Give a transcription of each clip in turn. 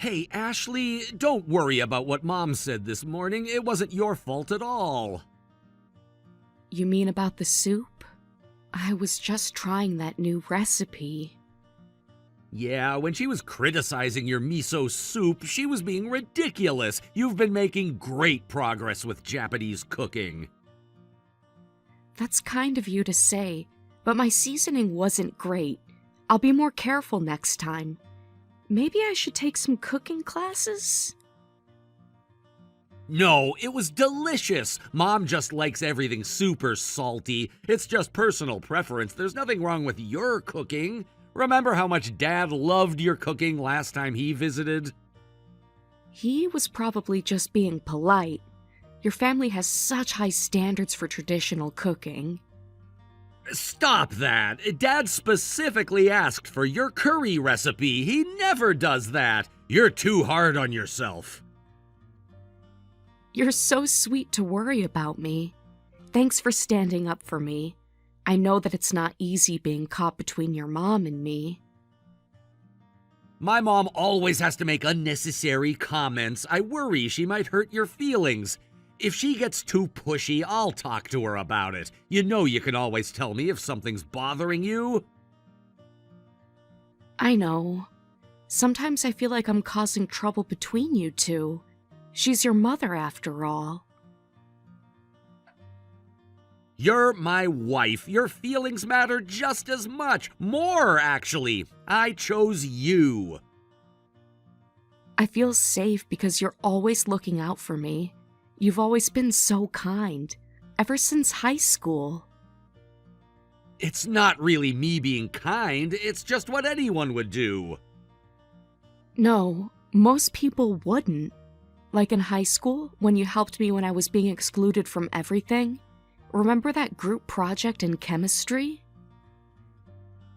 Hey, Ashley, don't worry about what Mom said this morning. It wasn't your fault at all. You mean about the soup? I was just trying that new recipe. Yeah, when she was criticizing your miso soup, she was being ridiculous. You've been making great progress with Japanese cooking. That's kind of you to say, but my seasoning wasn't great. I'll be more careful next time. Maybe I should take some cooking classes? No, it was delicious. Mom just likes everything super salty. It's just personal preference. There's nothing wrong with your cooking. Remember how much Dad loved your cooking last time he visited? He was probably just being polite. Your family has such high standards for traditional cooking. Stop that! Dad specifically asked for your curry recipe. He never does that. You're too hard on yourself. You're so sweet to worry about me. Thanks for standing up for me. I know that it's not easy being caught between your mom and me. My mom always has to make unnecessary comments. I worry she might hurt your feelings. If she gets too pushy, I'll talk to her about it. You know you can always tell me if something's bothering you. I know. Sometimes I feel like I'm causing trouble between you two. She's your mother, after all. You're my wife. Your feelings matter just as much. More, actually. I chose you. I feel safe because you're always looking out for me. You've always been so kind, ever since high school. It's not really me being kind, it's just what anyone would do. No, most people wouldn't. Like in high school, when you helped me when I was being excluded from everything. Remember that group project in chemistry?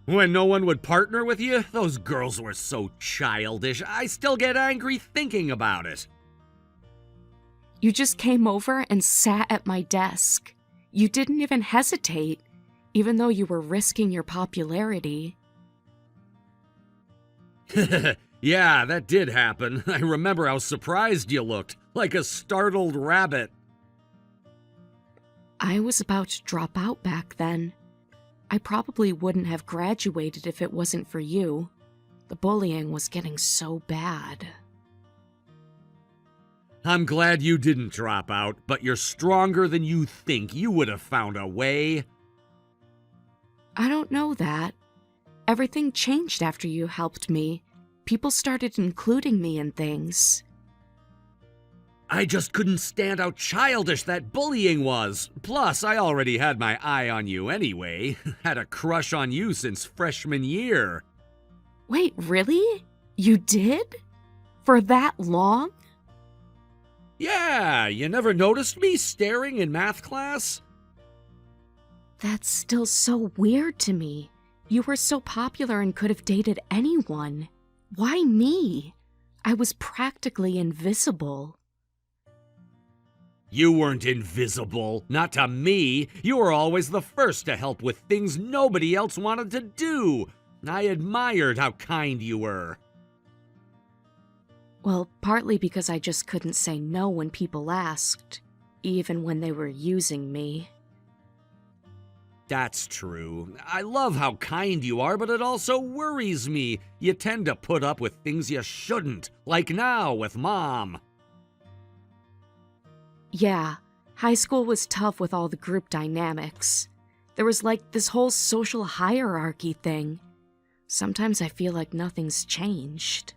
When no one would partner with you? Those girls were so childish. I still get angry thinking about it. You just came over and sat at my desk. You didn't even hesitate, even though you were risking your popularity. Yeah, that did happen. I remember how surprised you looked, like a startled rabbit. I was about to drop out back then. I probably wouldn't have graduated if it wasn't for you. The bullying was getting so bad. I'm glad you didn't drop out, but you're stronger than you think. You would have found a way. I don't know that. Everything changed after you helped me. People started including me in things. I just couldn't stand how childish that bullying was. Plus, I already had my eye on you anyway. Had a crush on you since freshman year. Wait, really? You did? For that long? Yeah, you never noticed me staring in math class? That's still so weird to me. You were so popular and could have dated anyone. Why me? I was practically invisible. You weren't invisible. Not to me. You were always the first to help with things nobody else wanted to do. I admired how kind you were. Well, partly because I just couldn't say no when people asked, even when they were using me. That's true. I love how kind you are, but it also worries me. You tend to put up with things you shouldn't, like now with Mom. Yeah, high school was tough with all the group dynamics. There was like this whole social hierarchy thing. Sometimes I feel like nothing's changed.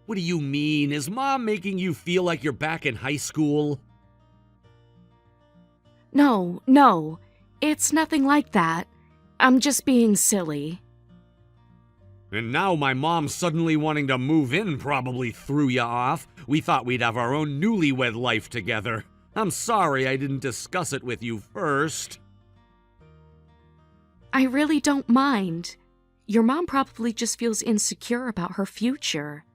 What do you mean? Is Mom making you feel like you're back in high school? No, it's nothing like that. I'm just being silly. And now my mom suddenly wanting to move in probably threw you off. We thought we'd have our own newlywed life together. I'm sorry I didn't discuss it with you first. I really don't mind. Your mom probably just feels insecure about her future.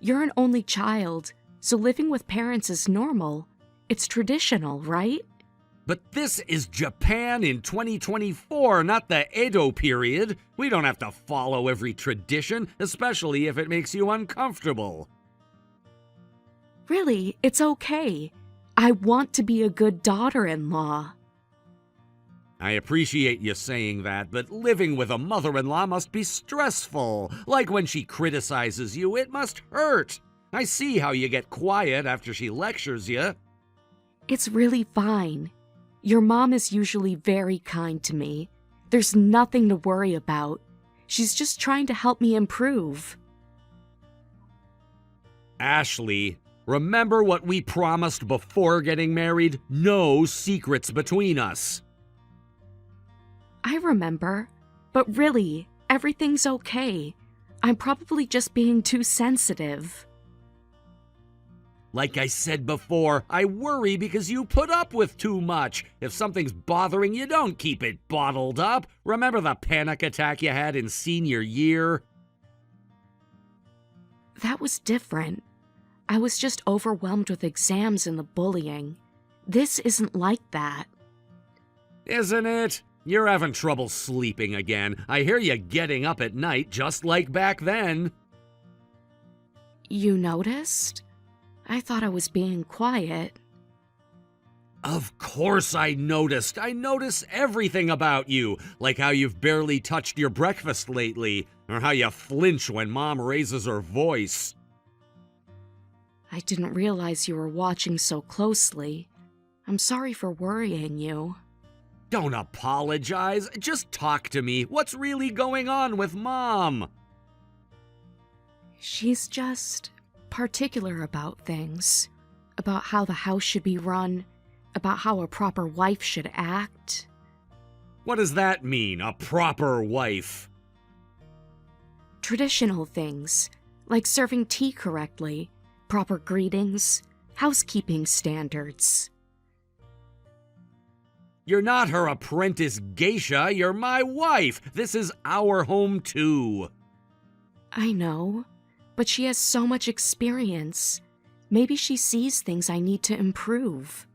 You're an only child, so living with parents is normal. It's traditional, right? But this is Japan in 2024, not the Edo period. We don't have to follow every tradition, especially if it makes you uncomfortable. Really, it's okay. I want to be a good daughter-in-law. I appreciate you saying that, but living with a mother-in-law must be stressful. Like when she criticizes you, it must hurt. I see how you get quiet after she lectures you. It's really fine. Your mom is usually very kind to me. There's nothing to worry about. She's just trying to help me improve. Ashley, remember what we promised before getting married? No secrets between us. I remember, but really, everything's okay. I'm probably just being too sensitive. Like I said before, I worry because you put up with too much. If something's bothering you, don't keep it bottled up. Remember the panic attack you had in senior year? That was different. I was just overwhelmed with exams and the bullying. This isn't like that. Isn't it? You're having trouble sleeping again. I hear you getting up at night just like back then. You noticed? I thought I was being quiet. Of course I noticed. I notice everything about you, like how you've barely touched your breakfast lately, or how you flinch when Mom raises her voice. I didn't realize you were watching so closely. I'm sorry for worrying you. Don't apologize. Just talk to me. What's really going on with Mom? She's just particular about things. About how the house should be run. About how a proper wife should act. What does that mean, a proper wife? Traditional things, like serving tea correctly, proper greetings, housekeeping standards. You're not her apprentice geisha, you're my wife. This is our home too. I know, but she has so much experience. Maybe she sees things I need to improve.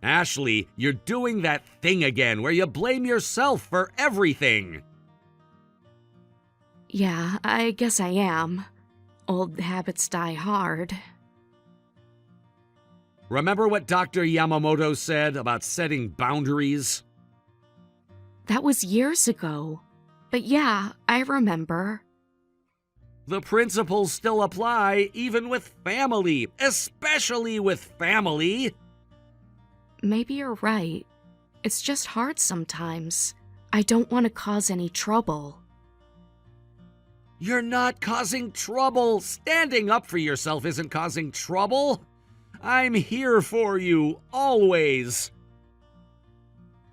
Ashley, you're doing that thing again where you blame yourself for everything. Yeah, I guess I am. Old habits die hard. Remember what Dr. Yamamoto said about setting boundaries? That was years ago. But yeah, I remember. The principles still apply, even with family, especially with family. Maybe you're right. It's just hard sometimes. I don't want to cause any trouble. You're not causing trouble. Standing up for yourself isn't causing trouble. I'm here for you, always.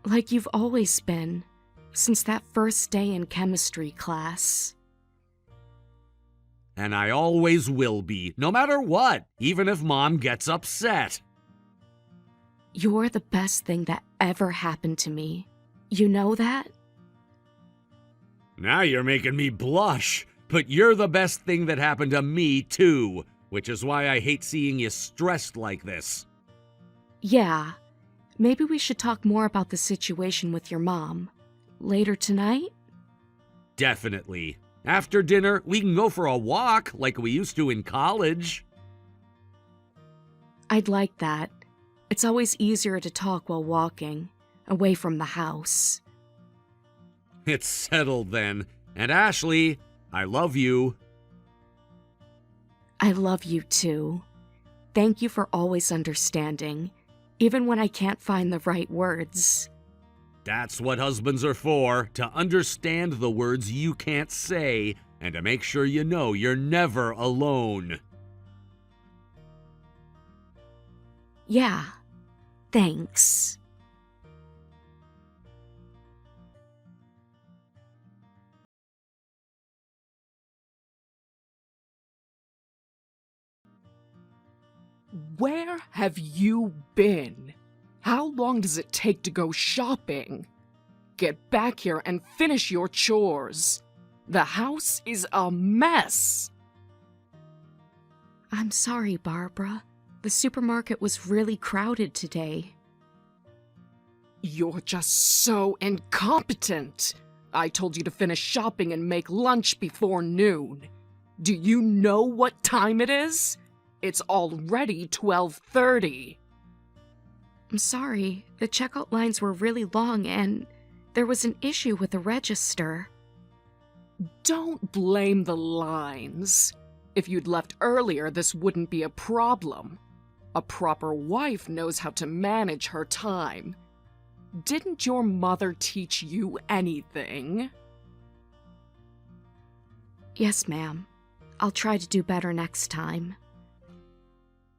Like you've always been, since that first day in chemistry class. And I always will be, no matter what, even if Mom gets upset. You're the best thing that ever happened to me. You know that? Now you're making me blush, but you're the best thing that happened to me, too, which is why I hate seeing you stressed like this. Yeah. Maybe we should talk more about the situation with your mom. Later tonight? Definitely. After dinner, we can go for a walk like we used to in college. I'd like that. It's always easier to talk while walking, away from the house. It's settled then. And Ashley, I love you. I love you too. Thank you for always understanding, even when I can't find the right words. That's what husbands are for, to understand the words you can't say, and to make sure you know you're never alone. Yeah, thanks. Where have you been? How long does it take to go shopping? Get back here and finish your chores. The house is a mess. I'm sorry, Barbara. The supermarket was really crowded today. You're just so incompetent. I told you to finish shopping and make lunch before noon. Do you know what time it is? It's already 12:30. I'm sorry, the checkout lines were really long and there was an issue with the register. Don't blame the lines. If you'd left earlier, this wouldn't be a problem. A proper wife knows how to manage her time. Didn't your mother teach you anything? Yes, ma'am. I'll try to do better next time.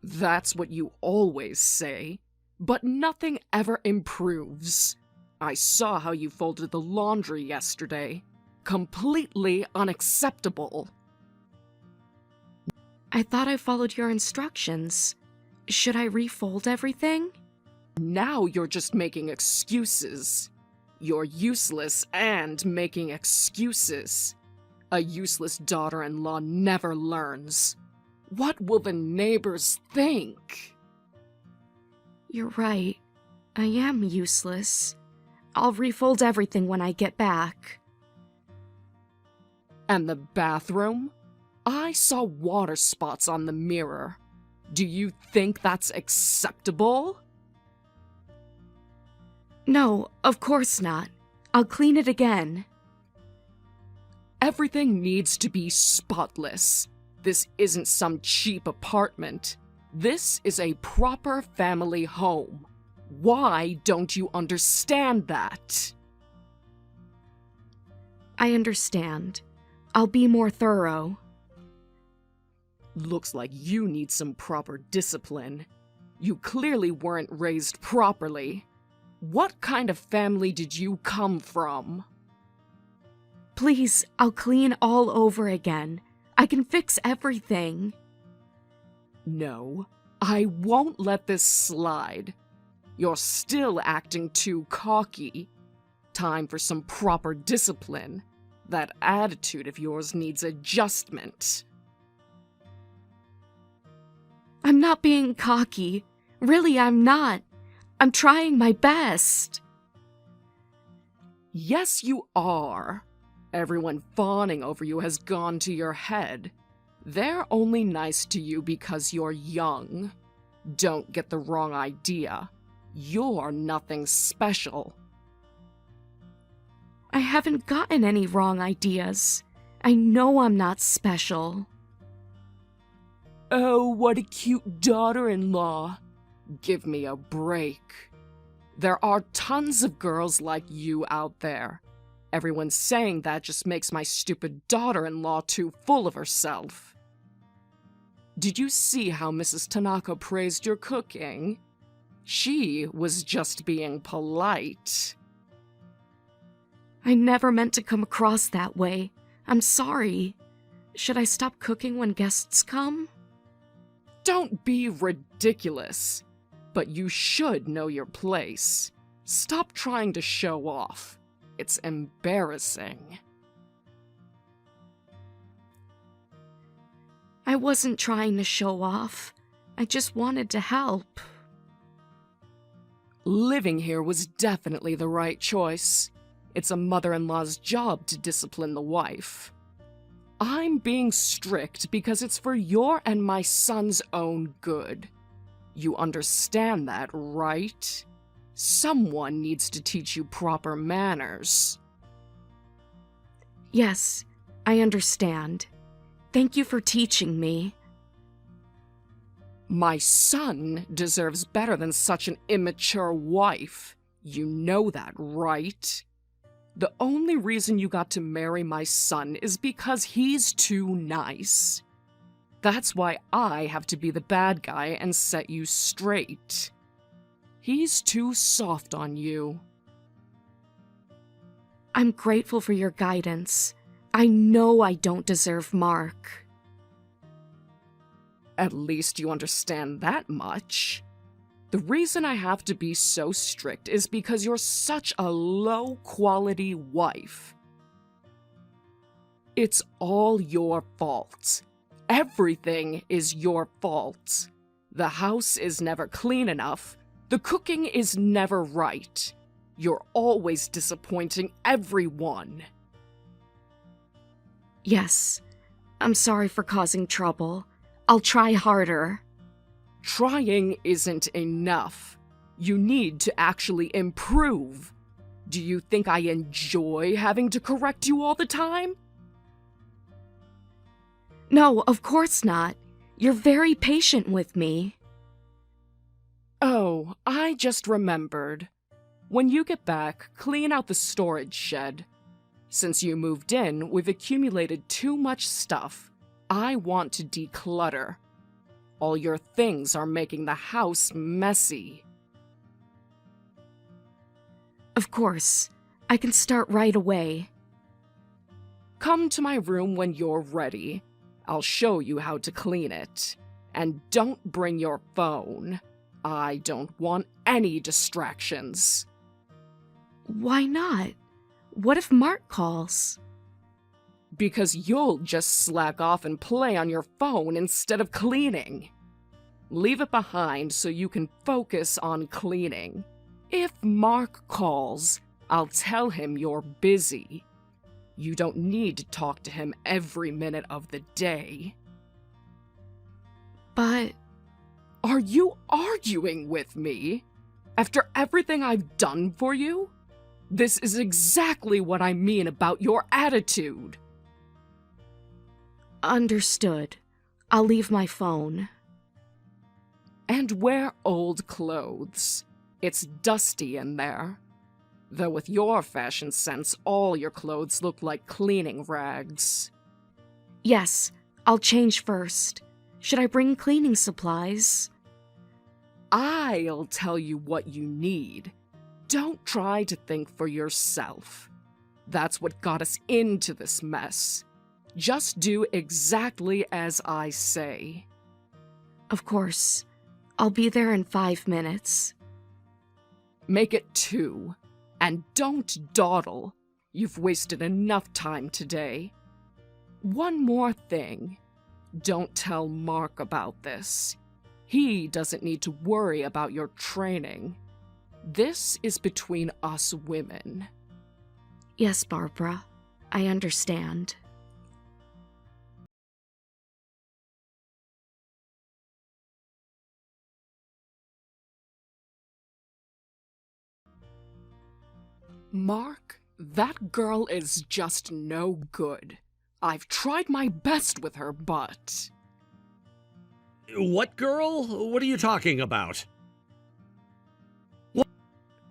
That's what you always say, but nothing ever improves. I saw how you folded the laundry yesterday. Completely unacceptable. I thought I followed your instructions. Should I refold everything? Now you're just making excuses. You're useless and making excuses. A useless daughter-in-law never learns. What will the neighbors think? You're right. I am useless. I'll refold everything when I get back. And the bathroom? I saw water spots on the mirror. Do you think that's acceptable? No, of course not. I'll clean it again. Everything needs to be spotless. This isn't some cheap apartment. This is a proper family home. Why don't you understand that? I understand. I'll be more thorough. Looks like you need some proper discipline. You clearly weren't raised properly. What kind of family did you come from? Please, I'll clean all over again. I can fix everything. No, I won't let this slide. You're still acting too cocky. Time for some proper discipline. That attitude of yours needs adjustment. I'm not being cocky. Really, I'm not. I'm trying my best. Yes, you are. Everyone fawning over you has gone to your head. They're only nice to you because you're young. Don't get the wrong idea. You're nothing special. I haven't gotten any wrong ideas. I know I'm not special. Oh, what a cute daughter-in-law. Give me a break. There are tons of girls like you out there. Everyone saying that just makes my stupid daughter-in-law too full of herself. Did you see how Mrs. Tanaka praised your cooking? She was just being polite. I never meant to come across that way. I'm sorry. Should I stop cooking when guests come? Don't be ridiculous. But you should know your place. Stop trying to show off. It's embarrassing. I wasn't trying to show off. I just wanted to help. Living here was definitely the right choice. It's a mother-in-law's job to discipline the wife. I'm being strict because it's for your and my son's own good. You understand that, right? Someone needs to teach you proper manners. Yes, I understand. Thank you for teaching me. My son deserves better than such an immature wife. You know that, right? The only reason you got to marry my son is because he's too nice. That's why I have to be the bad guy and set you straight. He's too soft on you. I'm grateful for your guidance. I know I don't deserve Mark. At least you understand that much. The reason I have to be so strict is because you're such a low-quality wife. It's all your fault. Everything is your fault. The house is never clean enough. The cooking is never right. You're always disappointing everyone. Yes, I'm sorry for causing trouble. I'll try harder. Trying isn't enough. You need to actually improve. Do you think I enjoy having to correct you all the time? No, of course not. You're very patient with me. Oh, I just remembered. When you get back, clean out the storage shed. Since you moved in, we've accumulated too much stuff. I want to declutter. All your things are making the house messy. Of course. I can start right away. Come to my room when you're ready. I'll show you how to clean it. And don't bring your phone. I don't want any distractions. Why not? What if Mark calls? Because you'll just slack off and play on your phone instead of cleaning. Leave it behind so you can focus on cleaning. If Mark calls, I'll tell him you're busy. You don't need to talk to him every minute of the day. But... Are you arguing with me? After everything I've done for you? This is exactly what I mean about your attitude. Understood. I'll leave my phone. And wear old clothes. It's dusty in there. Though with your fashion sense, all your clothes look like cleaning rags. Yes, I'll change first. Should I bring cleaning supplies? I'll tell you what you need. Don't try to think for yourself. That's what got us into this mess. Just do exactly as I say. Of course. I'll be there in 5 minutes. Make it 2. And don't dawdle. You've wasted enough time today. One more thing. Don't tell Mark about this. He doesn't need to worry about your training. This is between us women. Yes, Barbara. I understand. Mark, that girl is just no good. I've tried my best with her, but... What girl? What are you talking about?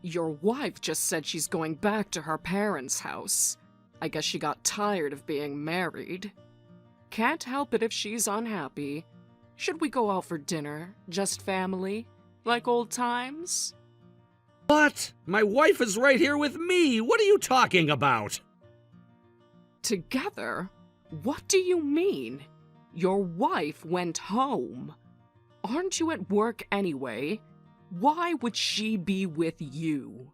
Your wife just said she's going back to her parents' house. I guess she got tired of being married. Can't help it if she's unhappy. Should we go out for dinner? Just family? Like old times? What? My wife is right here with me. What are you talking about? Together? What do you mean? Your wife went home. Aren't you at work anyway? Why would she be with you?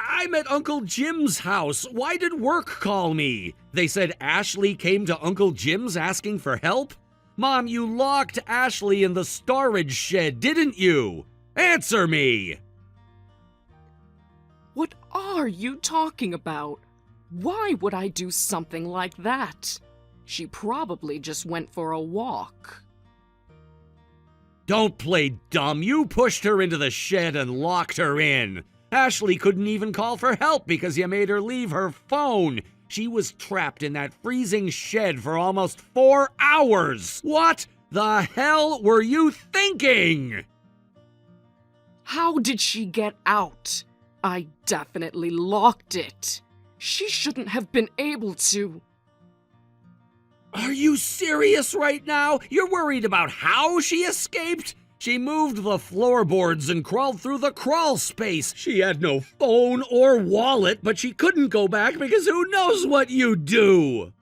I'm at Uncle Jim's house. Why did work call me? They said Ashley came to Uncle Jim's asking for help? Mom, you locked Ashley in the storage shed, didn't you? Answer me! What are you talking about? Why would I do something like that? She probably just went for a walk. Don't play dumb. You pushed her into the shed and locked her in. Ashley couldn't even call for help because you made her leave her phone. She was trapped in that freezing shed for almost 4 hours. What the hell were you thinking? How did she get out? I definitely locked it. She shouldn't have been able to. Are you serious right now? You're worried about how she escaped? She moved the floorboards and crawled through the crawl space. She had no phone or wallet, but she couldn't go back because who knows what you'd do?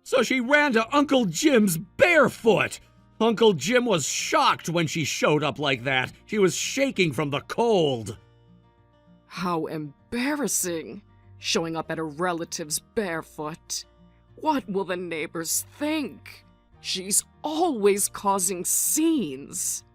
So she ran to Uncle Jim's barefoot. Uncle Jim was shocked when she showed up like that. She was shaking from the cold. How embarrassing, showing up at a relative's barefoot. What will the neighbors think? She's always causing scenes.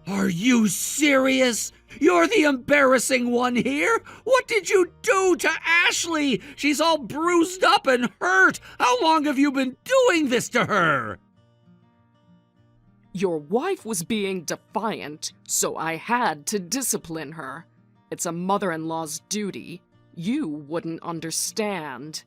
Are you serious? You're the embarrassing one here? What did you do to Ashley? She's all bruised up and hurt. How long have you been doing this to her? Your wife was being defiant, so I had to discipline her. It's a mother-in-law's duty. You wouldn't understand.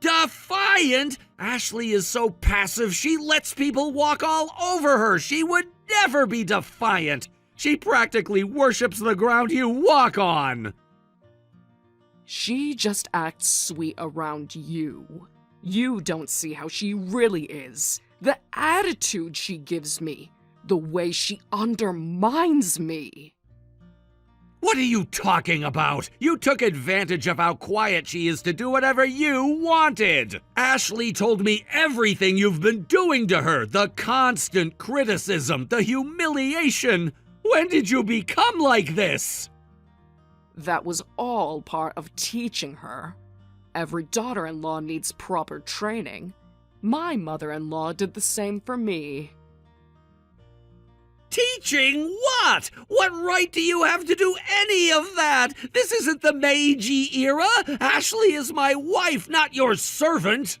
Defiant? Ashley is so passive, she lets people walk all over her. She would never be defiant. She practically worships the ground you walk on. She just acts sweet around you. You don't see how she really is. The attitude she gives me. The way she undermines me. What are you talking about? You took advantage of how quiet she is to do whatever you wanted. Ashley told me everything you've been doing to her. The constant criticism, the humiliation. When did you become like this? That was all part of teaching her. Every daughter-in-law needs proper training. My mother-in-law did the same for me. Teaching what? What right do you have to do any of that? This isn't the Meiji era. Ashley is my wife, not your servant.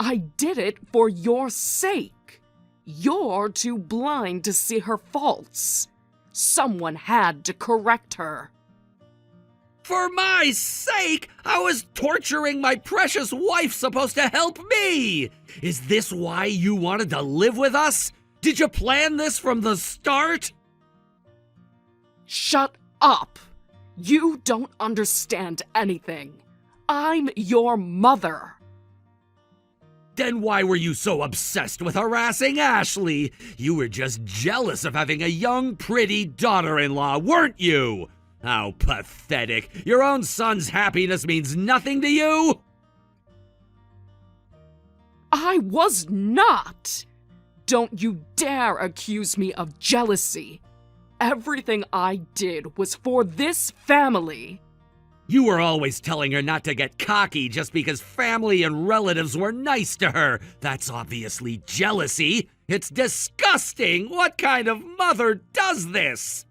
I did it for your sake. You're too blind to see her faults. Someone had to correct her. For my sake? How is torturing my precious wife supposed to help me? Is this why you wanted to live with us? Did you plan this from the start? Shut up! You don't understand anything. I'm your mother. Then why were you so obsessed with harassing Ashley? You were just jealous of having a young, pretty daughter-in-law, weren't you? How pathetic. Your own son's happiness means nothing to you? I was not! Don't you dare accuse me of jealousy. Everything I did was for this family. You were always telling her not to get cocky just because family and relatives were nice to her. That's obviously jealousy. It's disgusting. What kind of mother does this?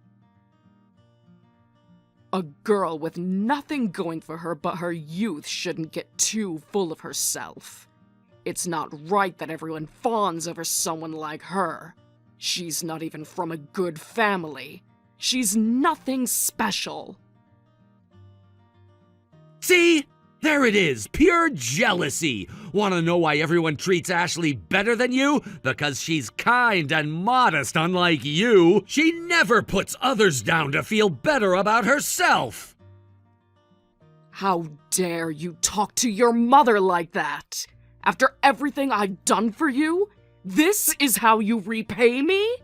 A girl with nothing going for her but her youth shouldn't get too full of herself. It's not right that everyone fawns over someone like her. She's not even from a good family. She's nothing special. See? There it is, pure jealousy. Want to know why everyone treats Ashley better than you? Because she's kind and modest, unlike you. She never puts others down to feel better about herself. How dare you talk to your mother like that? After everything I've done for you, this is how you repay me?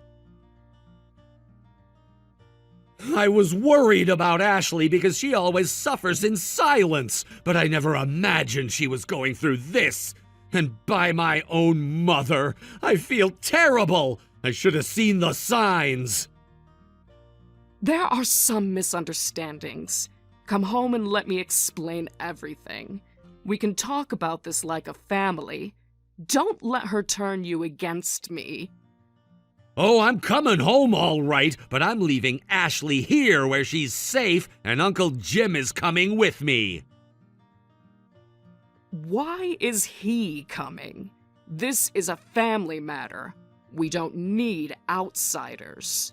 I was worried about Ashley because she always suffers in silence, but I never imagined she was going through this. And by my own mother, I feel terrible. I should have seen the signs. There are some misunderstandings. Come home and let me explain everything. We can talk about this like a family. Don't let her turn you against me. Oh, I'm coming home all right, but I'm leaving Ashley here where she's safe, and Uncle Jim is coming with me. Why is he coming? This is a family matter. We don't need outsiders.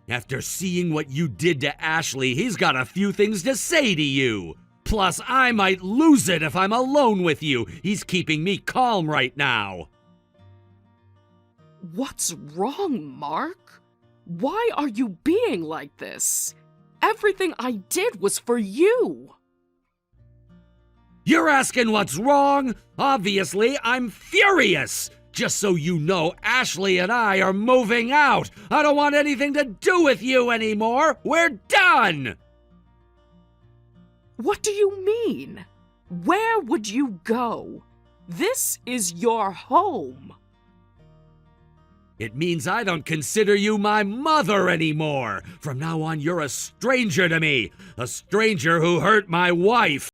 After seeing what you did to Ashley, he's got a few things to say to you. Plus, I might lose it if I'm alone with you. He's keeping me calm right now. What's wrong, Mark? Why are you being like this? Everything I did was for you. You're asking what's wrong? Obviously, I'm furious. Just so you know, Ashley and I are moving out. I don't want anything to do with you anymore. We're done. What do you mean? Where would you go? This is your home. It means I don't consider you my mother anymore. From now on, you're a stranger to me. A stranger who hurt my wife.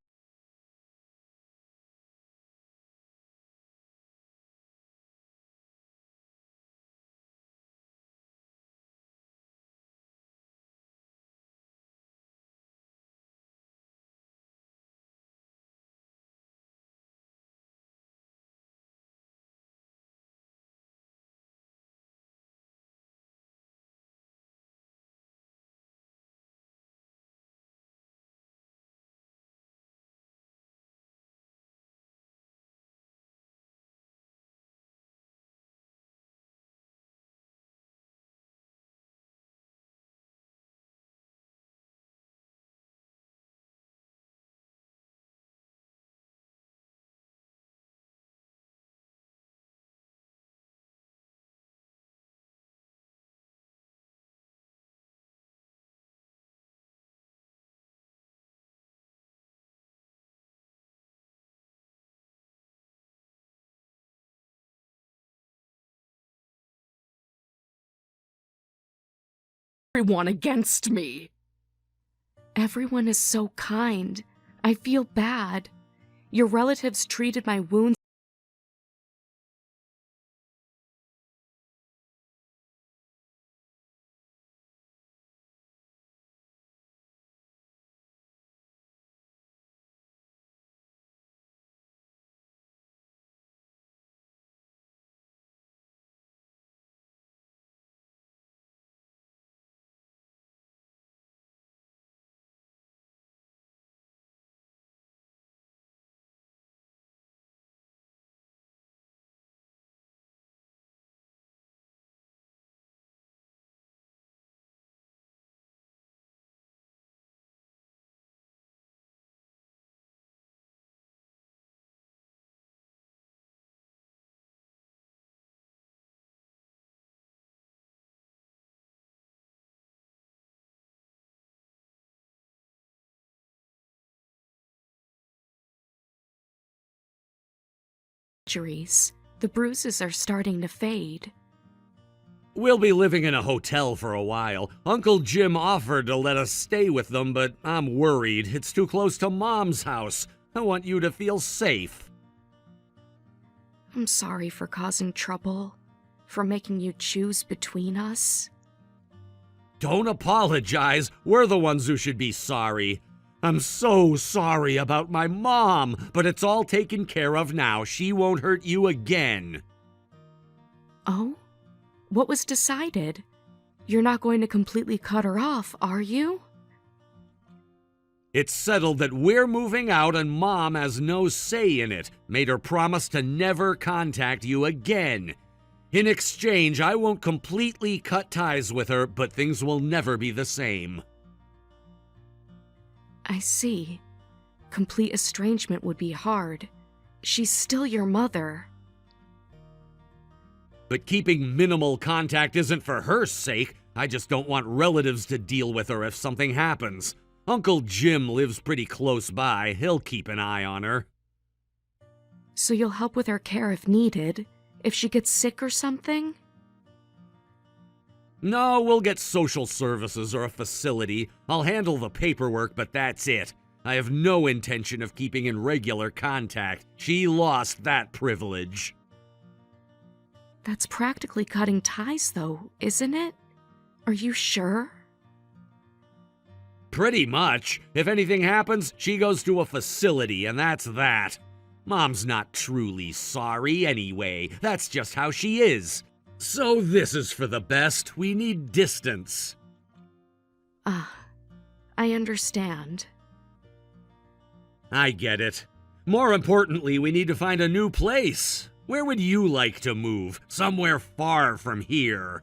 everyone against me. Everyone is so kind. I feel bad. Your relatives treated my wounds. Injuries. The bruises are starting to fade. We'll be living in a hotel for a while. Uncle Jim offered to let us stay with them, but I'm worried. It's too close to Mom's house. I want you to feel safe. I'm sorry for causing trouble, for making you choose between us. Don't apologize. We're the ones who should be sorry. I'm so sorry about my mom, but it's all taken care of now. She won't hurt you again. Oh? What was decided? You're not going to completely cut her off, are you? It's settled that we're moving out and Mom has no say in it. Made her promise to never contact you again. In exchange, I won't completely cut ties with her, but things will never be the same. I see. Complete estrangement would be hard. She's still your mother. But keeping minimal contact isn't for her sake. I just don't want relatives to deal with her if something happens. Uncle Jim lives pretty close by. He'll keep an eye on her. So you'll help with her care if needed? If she gets sick or something? No, we'll get social services or a facility. I'll handle the paperwork, but that's it. I have no intention of keeping in regular contact. She lost that privilege. That's practically cutting ties, though, isn't it? Are you sure? Pretty much. If anything happens, she goes to a facility, and that's that. Mom's not truly sorry anyway. That's just how she is. So this is for the best. We need distance. I understand. I get it. More importantly, we need to find a new place. Where would you like to move? Somewhere far from here.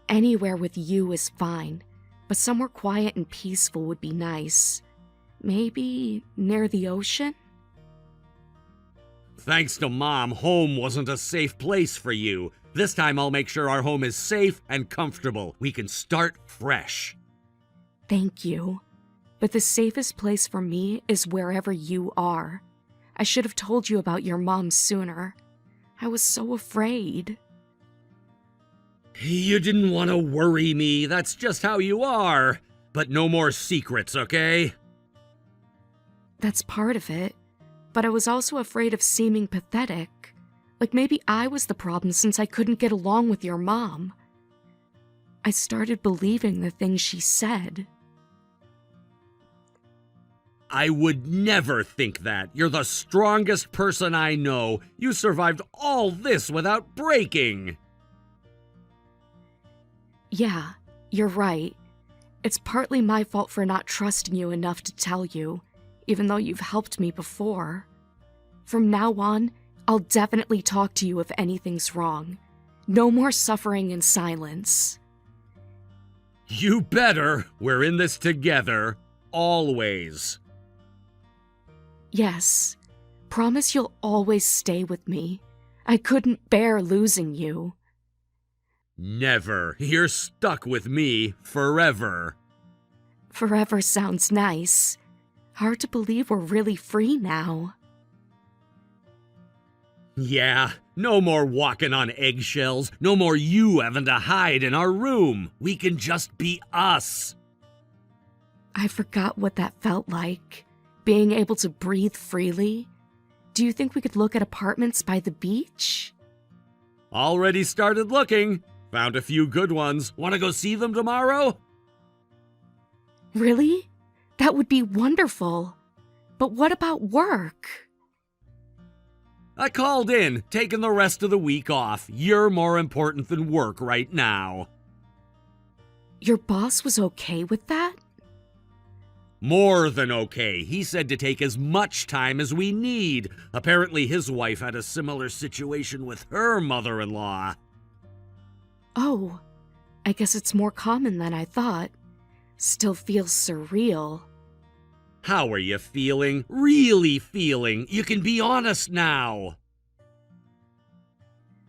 Anywhere with you is fine, but somewhere quiet and peaceful would be nice. Maybe near the ocean? Thanks to Mom, home wasn't a safe place for you. This time I'll make sure our home is safe and comfortable. We can start fresh. Thank you. But the safest place for me is wherever you are. I should have told you about your mom sooner. I was so afraid. You didn't want to worry me. That's just how you are. But no more secrets, okay? That's part of it. But I was also afraid of seeming pathetic. Like maybe I was the problem since I couldn't get along with your mom. I started believing the things she said. I would never think that. You're the strongest person I know. You survived all this without breaking. Yeah, you're right. It's partly my fault for not trusting you enough to tell you, even though you've helped me before. From now on, I'll definitely talk to you if anything's wrong. No more suffering in silence. You better. We're in this together. Always. Yes. Promise you'll always stay with me. I couldn't bear losing you. Never. You're stuck with me forever. Forever sounds nice. Hard to believe we're really free now. Yeah, No more walking on eggshells. No more you having to hide in our room. We can just be us. I forgot what that felt like, being able to breathe freely. Do you think we could look at apartments by the beach? Already started looking. Found a few good ones. Want to go see them tomorrow? Really? That would be wonderful. But what about work? I called in, taking the rest of the week off. You're more important than work right now. Your boss was okay with that? More than okay. He said to take as much time as we need. Apparently his wife had a similar situation with her mother-in-law. Oh, I guess it's more common than I thought. Still feels surreal. How are you feeling? Really feeling? You can be honest now.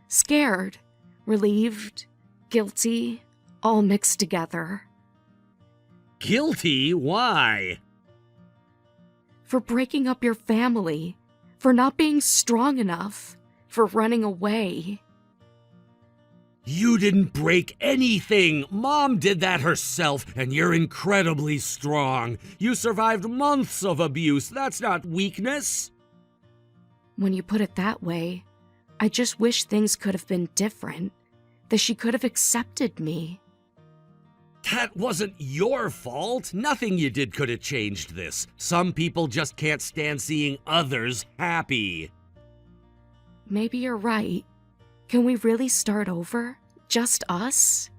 Scared, relieved, guilty, all mixed together. Guilty? Why? For breaking up your family, for not being strong enough, for running away. You didn't break anything. Mom did that herself, and you're incredibly strong. You survived months of abuse. That's not weakness. When you put it that way, I just wish things could have been different, that she could have accepted me. That wasn't your fault. Nothing you did could have changed this. Some people just can't stand seeing others happy. Maybe you're right. Can we really start over? Just us?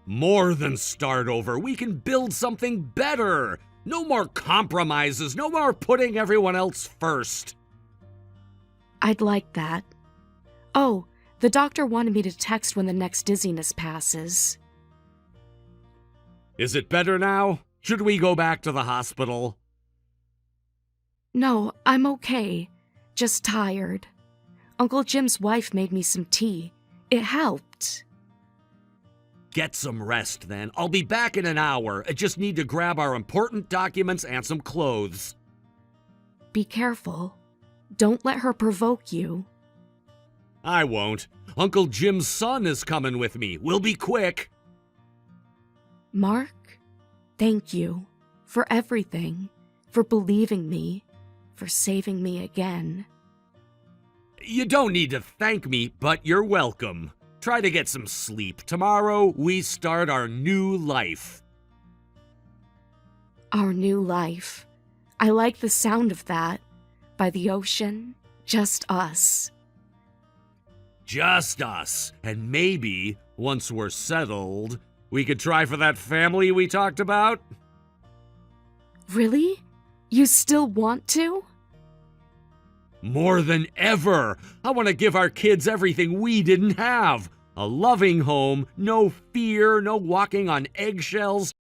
More than start over. We can build something better. No more compromises. No more putting everyone else first. I'd like that. Oh, the doctor wanted me to text when the next dizziness passes. Is it better now? Should we go back to the hospital? No, I'm okay. Just tired. Uncle Jim's wife made me some tea. It helped. Get some rest then. I'll be back in an hour. I just need to grab our important documents and some clothes. Be careful. Don't let her provoke you. I won't. Uncle Jim's son is coming with me. We'll be quick. Mark, thank you for everything, for believing me, for saving me again. You don't need to thank me, but you're welcome. Try to get some sleep. Tomorrow, we start our new life. Our new life. I like the sound of that. By the ocean, just us. Just us. And maybe, once we're settled, we could try for that family we talked about? Really? You still want to? More than ever. I want to give our kids everything we didn't have. A loving home, no fear, no walking on eggshells.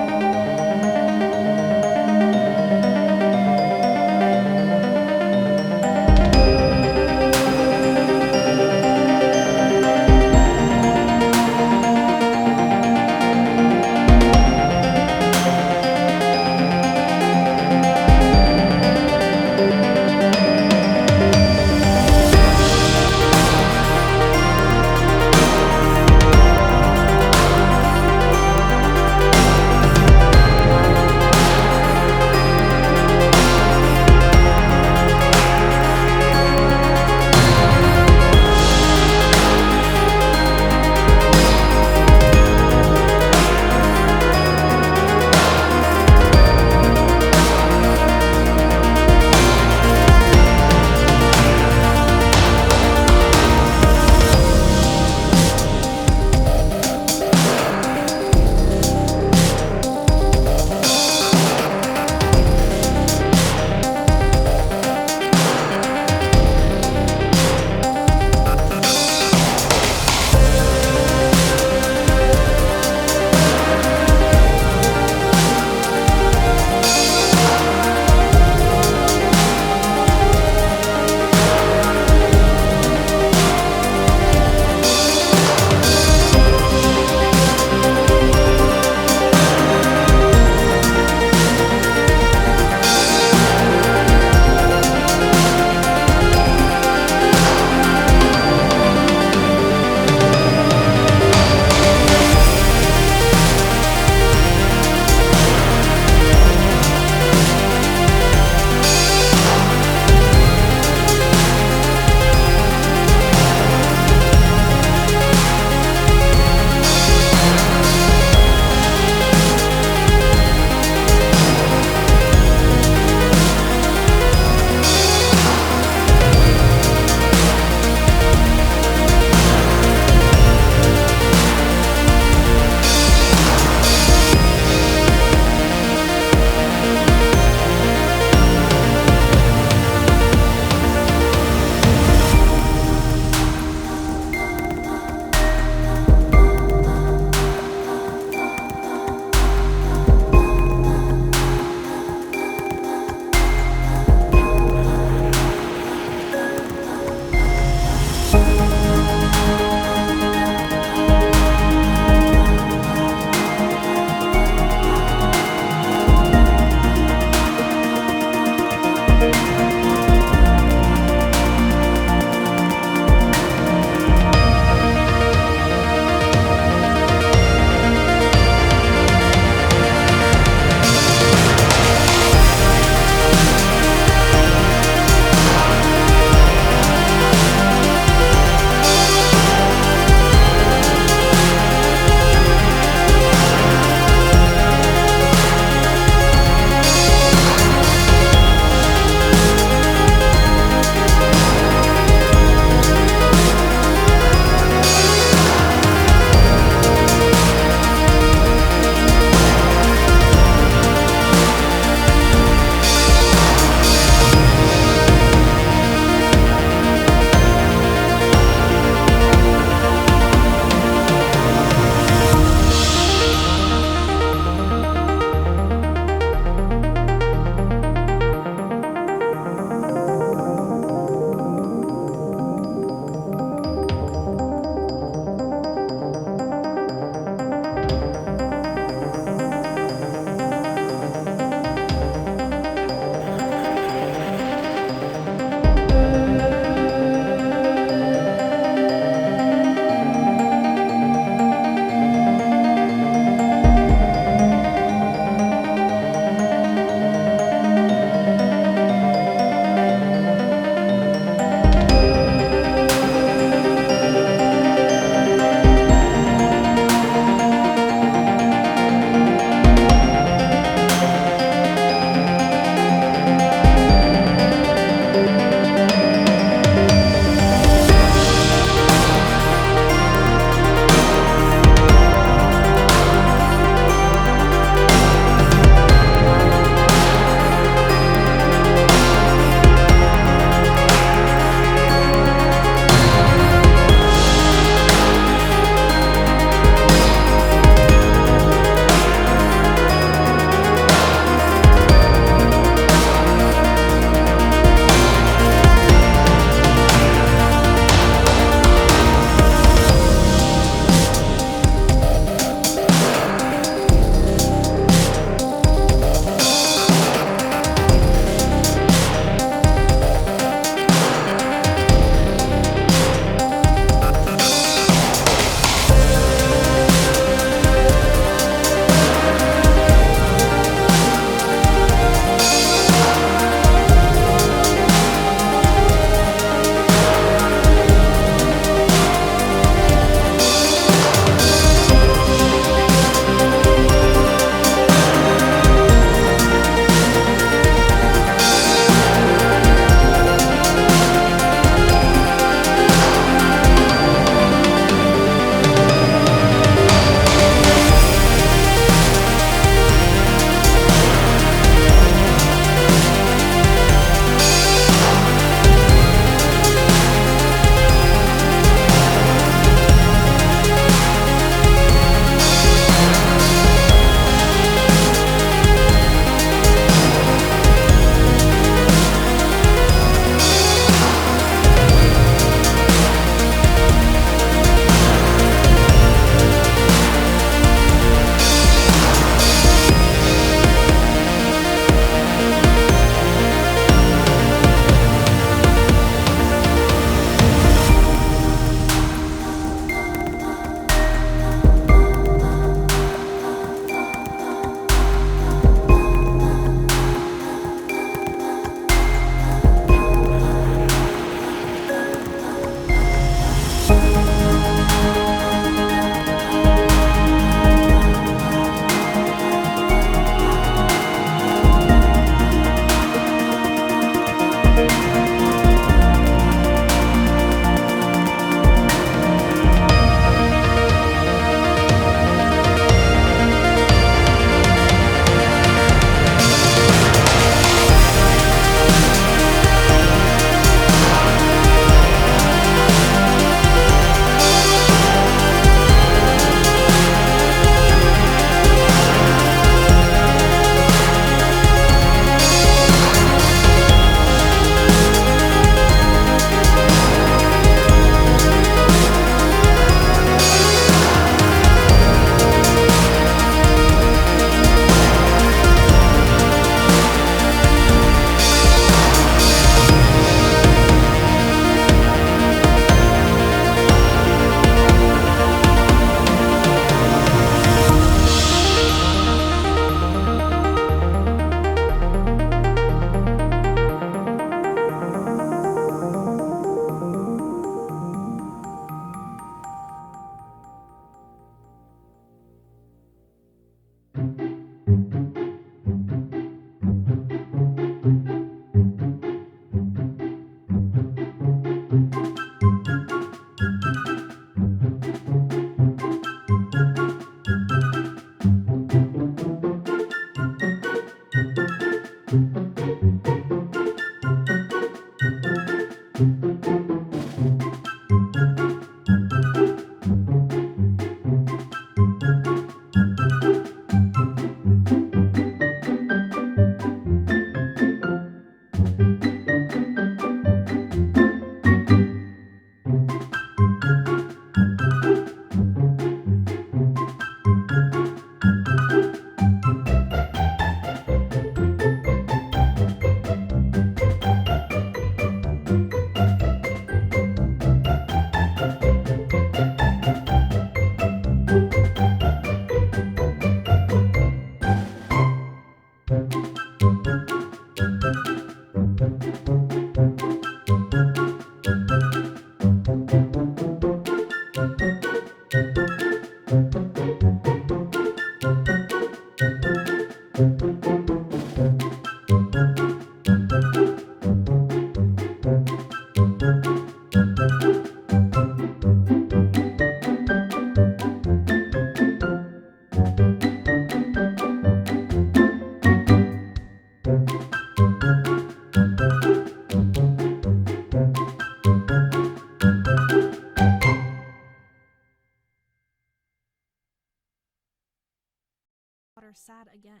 are sad again.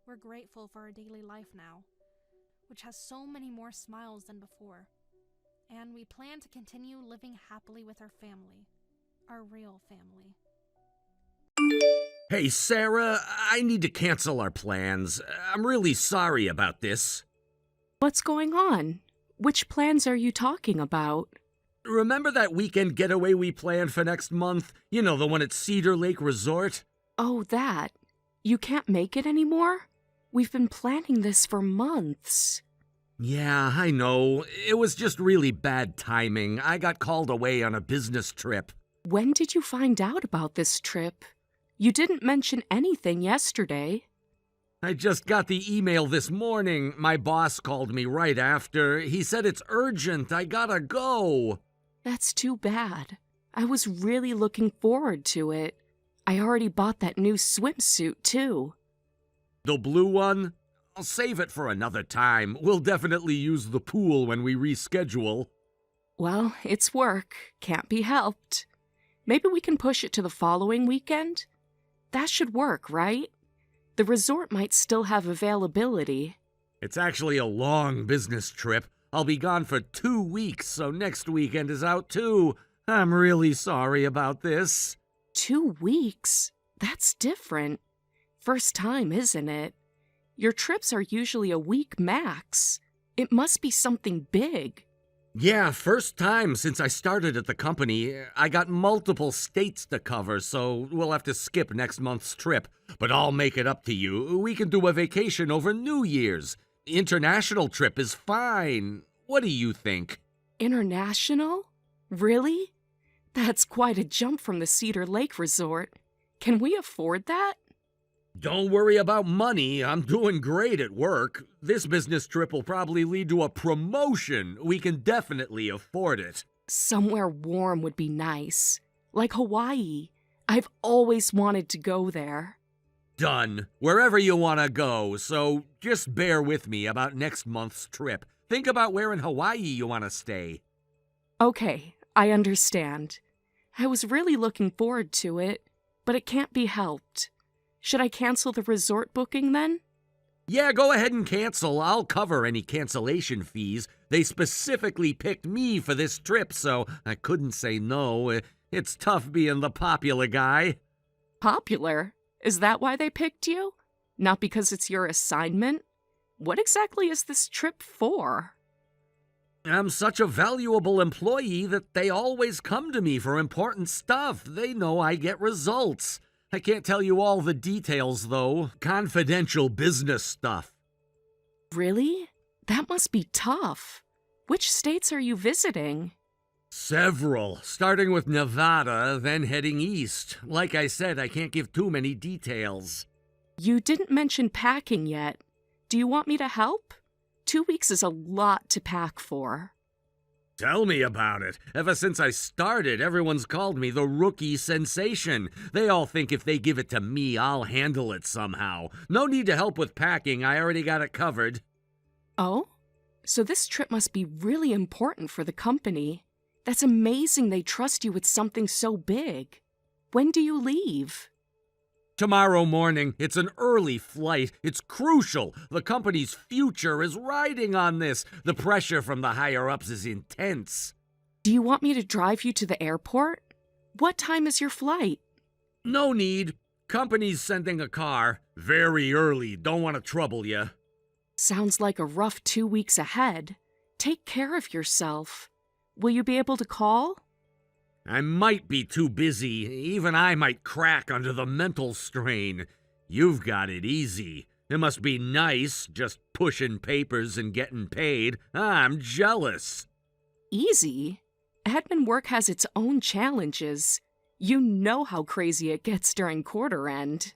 We're grateful for our daily life now, which has so many more smiles than before. And we plan to continue living happily with our family, our real family. Hey, Sarah, I need to cancel our plans. I'm really sorry about this. What's going on? Which plans are you talking about? Remember that weekend getaway we planned for next month? You know, the one at Cedar Lake Resort? Oh, that. You can't make it anymore? We've been planning this for months. Yeah, I know. It was just really bad timing. I got called away on a business trip. When did you find out about this trip? You didn't mention anything yesterday. I just got the email this morning. My boss called me right after. He said it's urgent. I gotta go. That's too bad. I was really looking forward to it. I already bought that new swimsuit, too. The blue one? I'll save it for another time. We'll definitely use the pool when we reschedule. Well, it's work. Can't be helped. Maybe we can push it to the following weekend? That should work, right? The resort might still have availability. It's actually a long business trip. I'll be gone for 2 weeks, so next weekend is out too. I'm really sorry about this. 2 weeks? That's different. First time, isn't it? Your trips are usually a week max. It must be something big. Yeah, first time since I started at the company. I got multiple states to cover, so we'll have to skip next month's trip. But I'll make it up to you. We can do a vacation over New Year's. International trip is fine. What do you think? International? Really? That's quite a jump from the Cedar Lake Resort. Can we afford that? Don't worry about money. I'm doing great at work. This business trip will probably lead to a promotion. We can definitely afford it. Somewhere warm would be nice. Like Hawaii. I've always wanted to go there. Done. Wherever you want to go, so just bear with me about next month's trip. Think about where in Hawaii you want to stay. Okay, I understand. I was really looking forward to it, but it can't be helped. Should I cancel the resort booking then? Yeah, go ahead and cancel. I'll cover any cancellation fees. They specifically picked me for this trip, so I couldn't say no. It's tough being the popular guy. Popular? Is that why they picked you? Not because it's your assignment? What exactly is this trip for? I'm such a valuable employee that they always come to me for important stuff. They know I get results. I can't tell you all the details, though. Confidential business stuff. Really? That must be tough. Which states are you visiting? Several, starting with Nevada, then heading east. Like I said, I can't give too many details. You didn't mention packing yet. Do you want me to help? 2 weeks is a lot to pack for. Tell me about it. Ever since I started, everyone's called me the rookie sensation. They all think if they give it to me, I'll handle it somehow. No need to help with packing. I already got it covered. Oh? So this trip must be really important for the company. That's amazing they trust you with something so big. When do you leave? Tomorrow morning. It's an early flight. It's crucial. The company's future is riding on this. The pressure from the higher-ups is intense. Do you want me to drive you to the airport? What time is your flight? No need. Company's sending a car. Very early. Don't want to trouble you. Sounds like a rough 2 weeks ahead. Take care of yourself. Will you be able to call? I might be too busy. Even I might crack under the mental strain. You've got it easy. It must be nice, just pushing papers and getting paid. I'm jealous. Easy? Admin work has its own challenges. You know how crazy it gets during quarter end.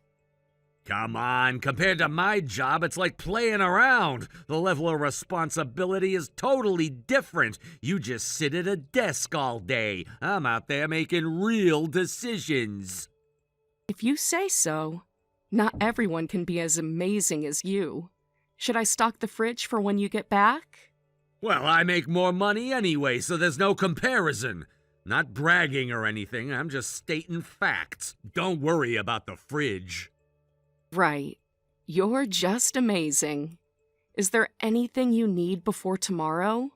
Come on, compared to my job, it's like playing around. The level of responsibility is totally different. You just sit at a desk all day. I'm out there making real decisions. If you say so. Not everyone can be as amazing as you. Should I stock the fridge for when you get back? Well, I make more money anyway, so there's no comparison. Not bragging or anything, I'm just stating facts. Don't worry about the fridge. Right. You're just amazing. Is there anything you need before tomorrow?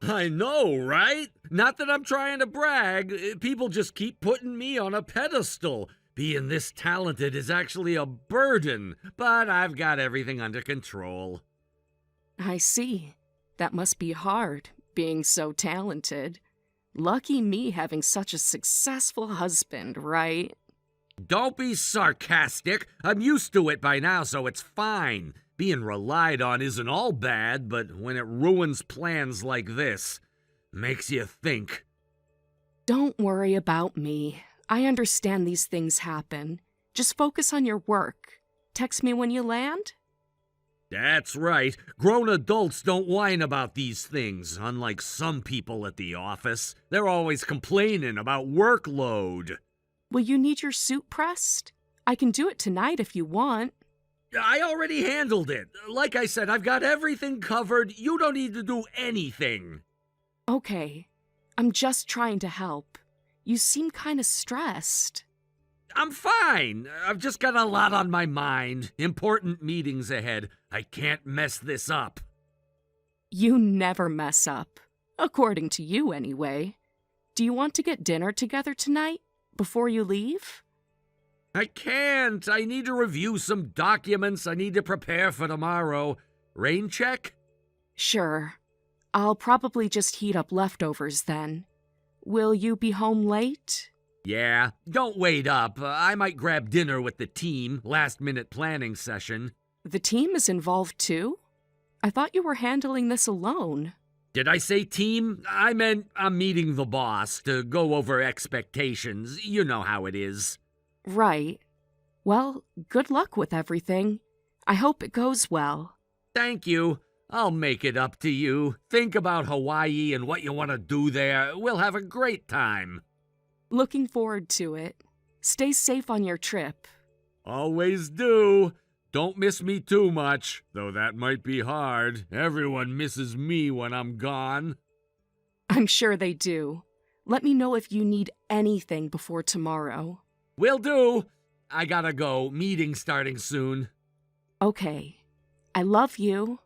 I know, right? Not that I'm trying to brag. People just keep putting me on a pedestal. Being this talented is actually a burden, but I've got everything under control. I see. That must be hard, being so talented. Lucky me having such a successful husband, right? Don't be sarcastic. I'm used to it by now, so it's fine. Being relied on isn't all bad, but when it ruins plans like this, makes you think. Don't worry about me. I understand these things happen. Just focus on your work. Text me when you land? That's right. Grown adults don't whine about these things, unlike some people at the office. They're always complaining about workload. Will you need your suit pressed? I can do it tonight if you want. I already handled it. Like I said, I've got everything covered. You don't need to do anything. Okay. I'm just trying to help. You seem kind of stressed. I'm fine. I've just got a lot on my mind. Important meetings ahead. I can't mess this up. You never mess up. According to you, anyway. Do you want to get dinner together tonight? Before you leave? I can't. I need to review some documents. I need to prepare for tomorrow. Rain check? Sure. I'll probably just heat up leftovers then. Will you be home late? Yeah. Don't wait up. I might grab dinner with the team. Last-minute planning session. The team is involved too? I thought you were handling this alone. Did I say team? I meant I'm meeting the boss to go over expectations. You know how it is. Right. Well, good luck with everything. I hope it goes well. Thank you. I'll make it up to you. Think about Hawaii and what you want to do there. We'll have a great time. Looking forward to it. Stay safe on your trip. Always do. Don't miss me too much, though that might be hard. Everyone misses me when I'm gone. I'm sure they do. Let me know if you need anything before tomorrow. Will do. I gotta go. Meeting starting soon. Okay. I love you.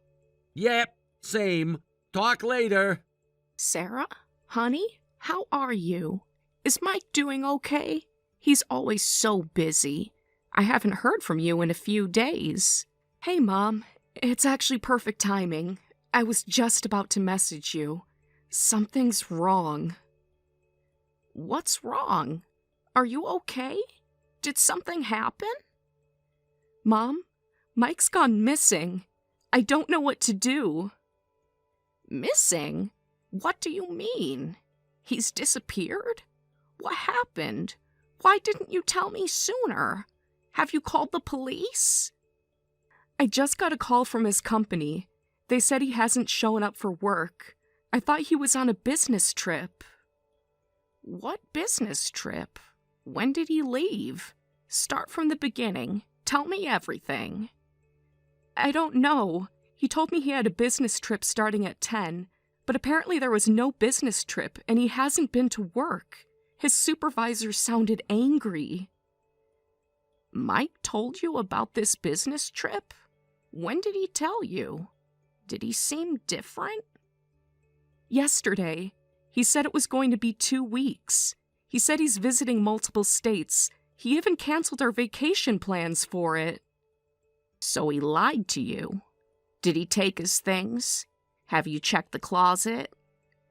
Yep, same. Talk later. Sarah? Honey? How are you? Is Mike doing okay? He's always so busy. I haven't heard from you in a few days. Hey, Mom. It's actually perfect timing. I was just about to message you. Something's wrong. What's wrong? Are you okay? Did something happen? Mom, Mike's gone missing. I don't know what to do. Missing? What do you mean? He's disappeared? What happened? Why didn't you tell me sooner? Have you called the police? I just got a call from his company. They said he hasn't shown up for work. I thought he was on a business trip. What business trip? When did he leave? Start from the beginning. Tell me everything. I don't know. He told me he had a business trip starting at 10, but apparently there was no business trip and he hasn't been to work. His supervisor sounded angry. Mike told you about this business trip? When did he tell you? Did he seem different? Yesterday. He said it was going to be 2 weeks. He said he's visiting multiple states. He even canceled our vacation plans for it. So he lied to you. Did he take his things? Have you checked the closet?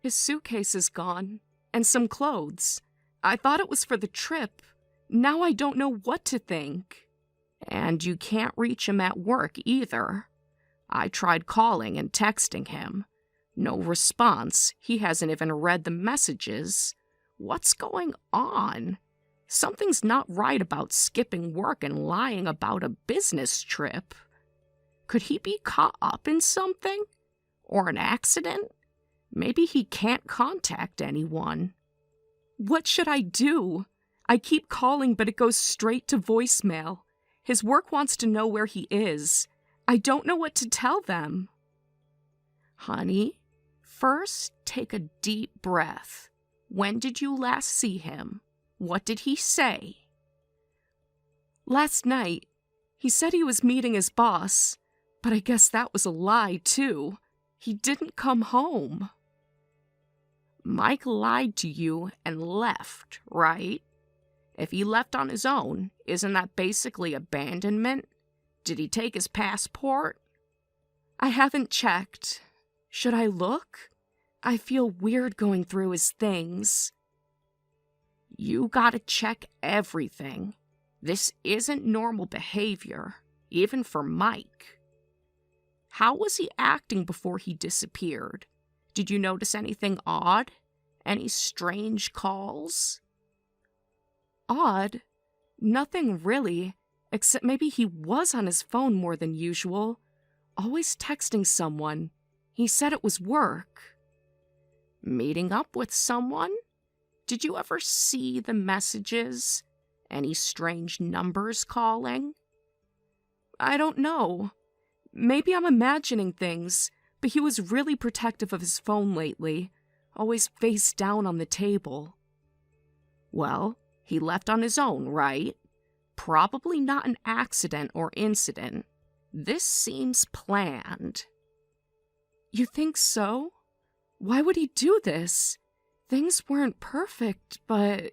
His suitcase is gone, and some clothes. I thought it was for the trip. Now I don't know what to think. And you can't reach him at work either. I tried calling and texting him. No response. He hasn't even read the messages. What's going on? Something's not right about skipping work and lying about a business trip. Could he be caught up in something? Or an accident? Maybe he can't contact anyone. What should I do? I keep calling, but it goes straight to voicemail. His work wants to know where he is. I don't know what to tell them. Honey, first take a deep breath. When did you last see him? What did he say? Last night. He said he was meeting his boss, but I guess that was a lie, too. He didn't come home. Mike lied to you and left, right? If he left on his own, isn't that basically abandonment? Did he take his passport? I haven't checked. Should I look? I feel weird going through his things. You gotta check everything. This isn't normal behavior, even for Mike. How was he acting before he disappeared? Did you notice anything odd? Any strange calls? Odd? Nothing really, except maybe he was on his phone more than usual, always texting someone. He said it was work. Meeting up with someone? Did you ever see the messages? Any strange numbers calling? I don't know. Maybe I'm imagining things, but he was really protective of his phone lately, always face down on the table. Well, he left on his own, right? Probably not an accident or incident. This seems planned. You think so? Why would he do this? Things weren't perfect, but...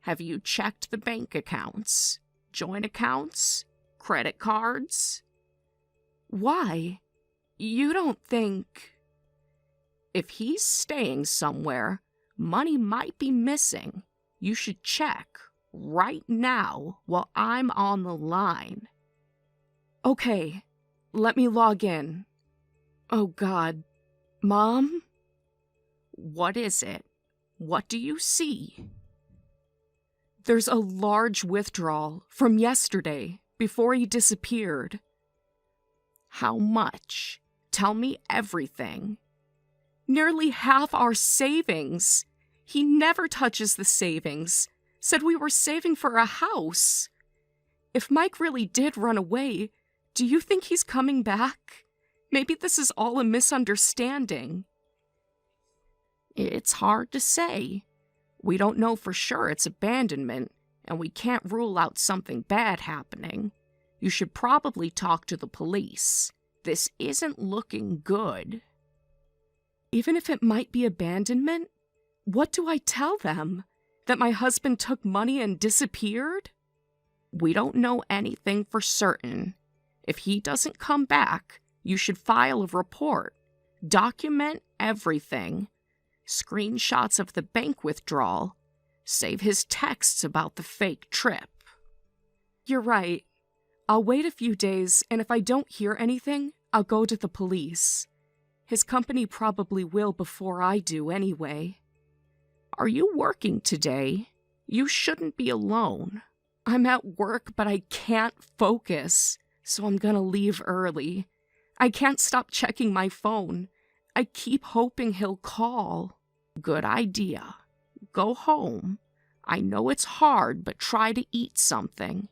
Have you checked the bank accounts? Joint accounts? Credit cards? Why? You don't think... If he's staying somewhere, money might be missing. You should check right now while I'm on the line. Okay, let me log in. Oh God. Mom? What is it? What do you see? There's a large withdrawal from yesterday, before he disappeared. How much? Tell me everything. Nearly half our savings. He never touches the savings. Said we were saving for a house. If Mike really did run away, do you think he's coming back? Maybe this is all a misunderstanding. It's hard to say. We don't know for sure it's abandonment, and we can't rule out something bad happening. You should probably talk to the police. This isn't looking good. Even if it might be abandonment, what do I tell them? That my husband took money and disappeared? We don't know anything for certain. If he doesn't come back, you should file a report. Document everything. Screenshots of the bank withdrawal. Save his texts about the fake trip. You're right. I'll wait a few days, and if I don't hear anything, I'll go to the police. His company probably will before I do anyway. Are you working today? You shouldn't be alone. I'm at work, but I can't focus, so I'm gonna leave early. I can't stop checking my phone. I keep hoping he'll call. Good idea. Go home. I know it's hard, but try to eat something.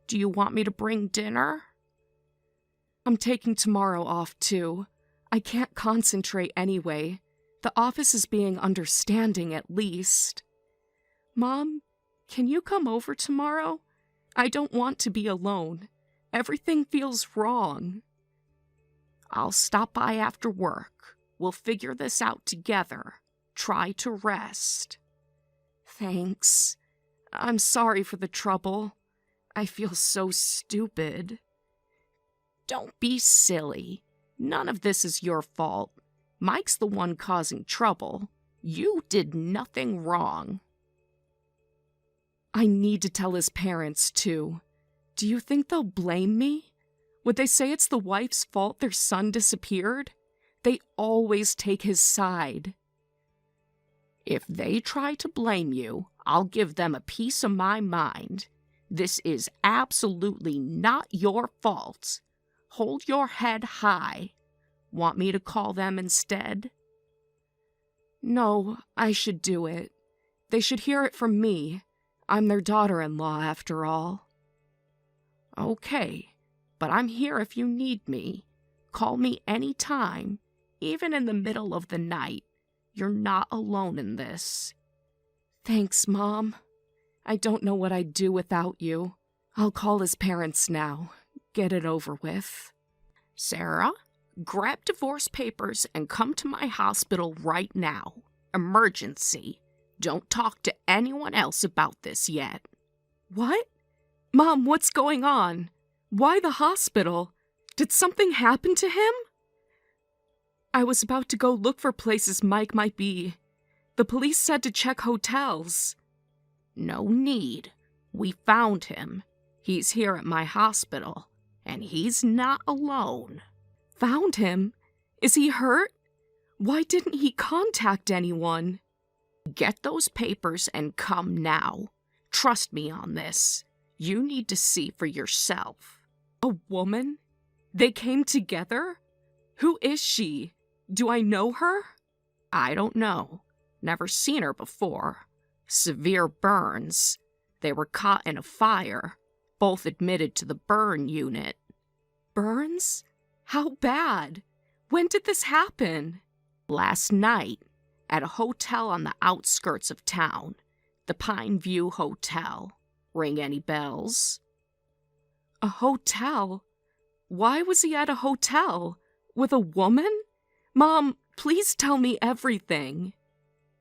Do you want me to bring dinner? I'm taking tomorrow off, too. I can't concentrate anyway. The office is being understanding, at least. Mom, can you come over tomorrow? I don't want to be alone. Everything feels wrong. I'll stop by after work. We'll figure this out together. Try to rest. Thanks. I'm sorry for the trouble. I feel so stupid. Don't be silly. None of this is your fault. Mike's the one causing trouble. You did nothing wrong. I need to tell his parents, too. Do you think they'll blame me? Would they say it's the wife's fault their son disappeared? They always take his side. If they try to blame you, I'll give them a piece of my mind. This is absolutely not your fault. Hold your head high. Want me to call them instead? No, I should do it. They should hear it from me. I'm their daughter-in-law, after all. Okay, but I'm here if you need me. Call me any time, even in the middle of the night. You're not alone in this. Thanks, Mom. I don't know what I'd do without you. I'll call his parents now. Get it over with. Sarah, grab divorce papers and come to my hospital right now. Emergency. Don't talk to anyone else about this yet. What? Mom, what's going on? Why the hospital? Did something happen to him? I was about to go look for places Mike might be. The police said to check hotels. No need. We found him. He's here at my hospital, and he's not alone. Found him? Is he hurt? Why didn't he contact anyone? Get those papers and come now. Trust me on this. You need to see for yourself. A woman? They came together? Who is she? Do I know her? I don't know. Never seen her before. Severe burns. They were caught in a fire. Both admitted to the burn unit. Burns? How bad? When did this happen? Last night, at a hotel on the outskirts of town. The Pine View Hotel. Ring any bells? A hotel? Why was he at a hotel? With a woman? Mom, please tell me everything.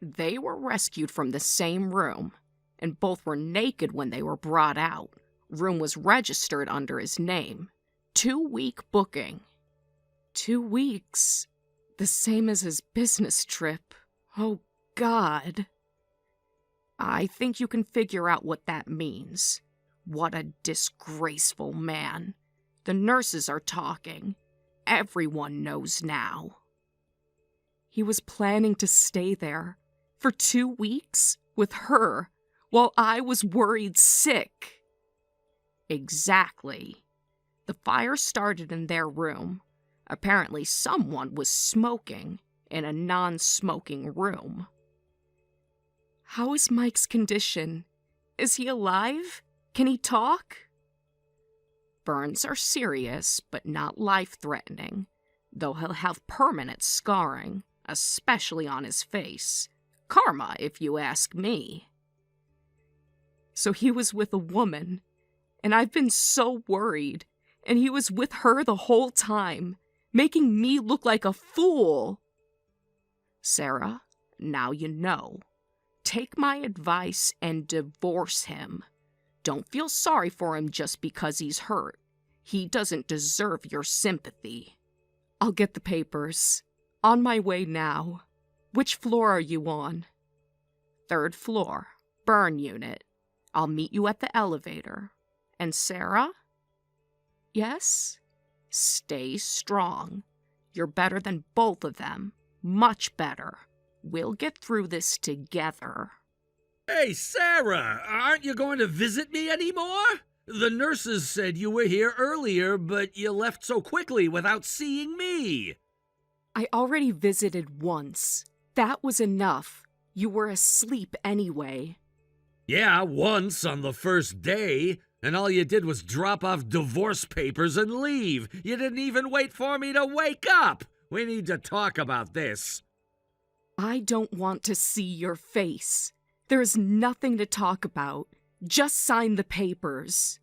They were rescued from the same room, and both were naked when they were brought out. Room was registered under his name. 2-week booking. 2 weeks. The same as his business trip. Oh, God. I think you can figure out what that means. What a disgraceful man. The nurses are talking. Everyone knows now. He was planning to stay there for 2 weeks with her while I was worried sick. Exactly. The fire started in their room. Apparently someone was smoking in a non-smoking room. How is Mike's condition? Is he alive? Can he talk? Burns are serious, but not life-threatening, though he'll have permanent scarring, especially on his face. Karma, if you ask me. So he was with a woman, and I've been so worried, and he was with her the whole time, making me look like a fool. Sarah, now you know. Take my advice and divorce him. Don't feel sorry for him just because he's hurt. He doesn't deserve your sympathy. I'll get the papers. On my way now. Which floor are you on? 3rd floor. Burn unit. I'll meet you at the elevator. And Sarah? Yes? Stay strong. You're better than both of them. Much better. We'll get through this together. Hey, Sarah, aren't you going to visit me anymore? The nurses said you were here earlier, but you left so quickly without seeing me. I already visited once. That was enough. You were asleep anyway. Yeah, once on the first day, and all you did was drop off divorce papers and leave. You didn't even wait for me to wake up. We need to talk about this. I don't want to see your face. There's nothing to talk about. Just sign the papers.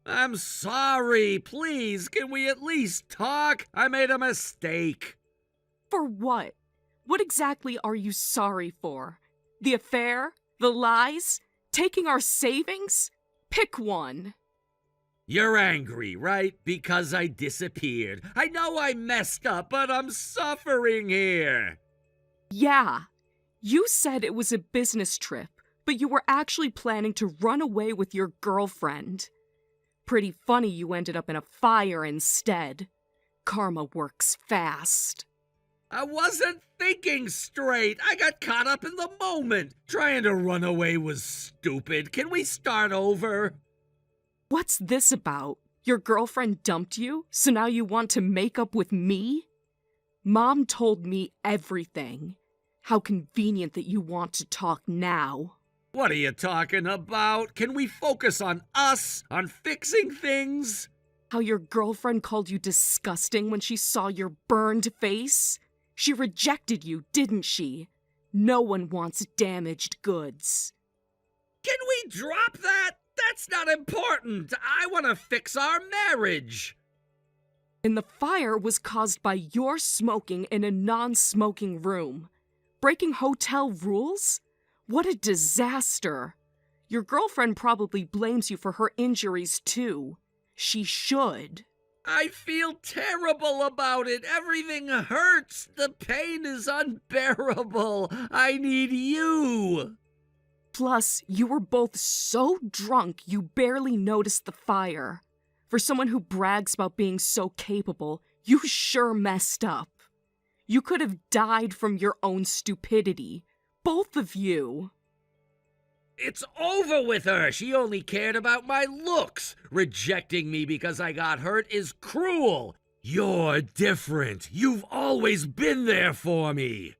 I'm sorry. Please, can we at least talk? I made a mistake. For what? What exactly are you sorry for? The affair? The lies? Taking our savings? Pick one. You're angry, right? Because I disappeared. I know I messed up, but I'm suffering here. Yeah. You said it was a business trip, but you were actually planning to run away with your girlfriend. Pretty funny you ended up in a fire instead. Karma works fast. I wasn't thinking straight. I got caught up in the moment. Trying to run away was stupid. Can we start over? What's this about? Your girlfriend dumped you, so now you want to make up with me? Mom told me everything. How convenient that you want to talk now. What are you talking about? Can we focus on us? On fixing things? How your girlfriend called you disgusting when she saw your burned face? She rejected you, didn't she? No one wants damaged goods. Can we drop that? That's not important. I want to fix our marriage. And the fire was caused by your smoking in a non-smoking room. Breaking hotel rules? What a disaster. Your girlfriend probably blames you for her injuries too. She should. I feel terrible about it. Everything hurts. The pain is unbearable. I need you. Plus, you were both so drunk you barely noticed the fire. For someone who brags about being so capable, you sure messed up. You could have died from your own stupidity. Both of you. It's over with her. She only cared about my looks. Rejecting me because I got hurt is cruel. You're different. You've always been there for me.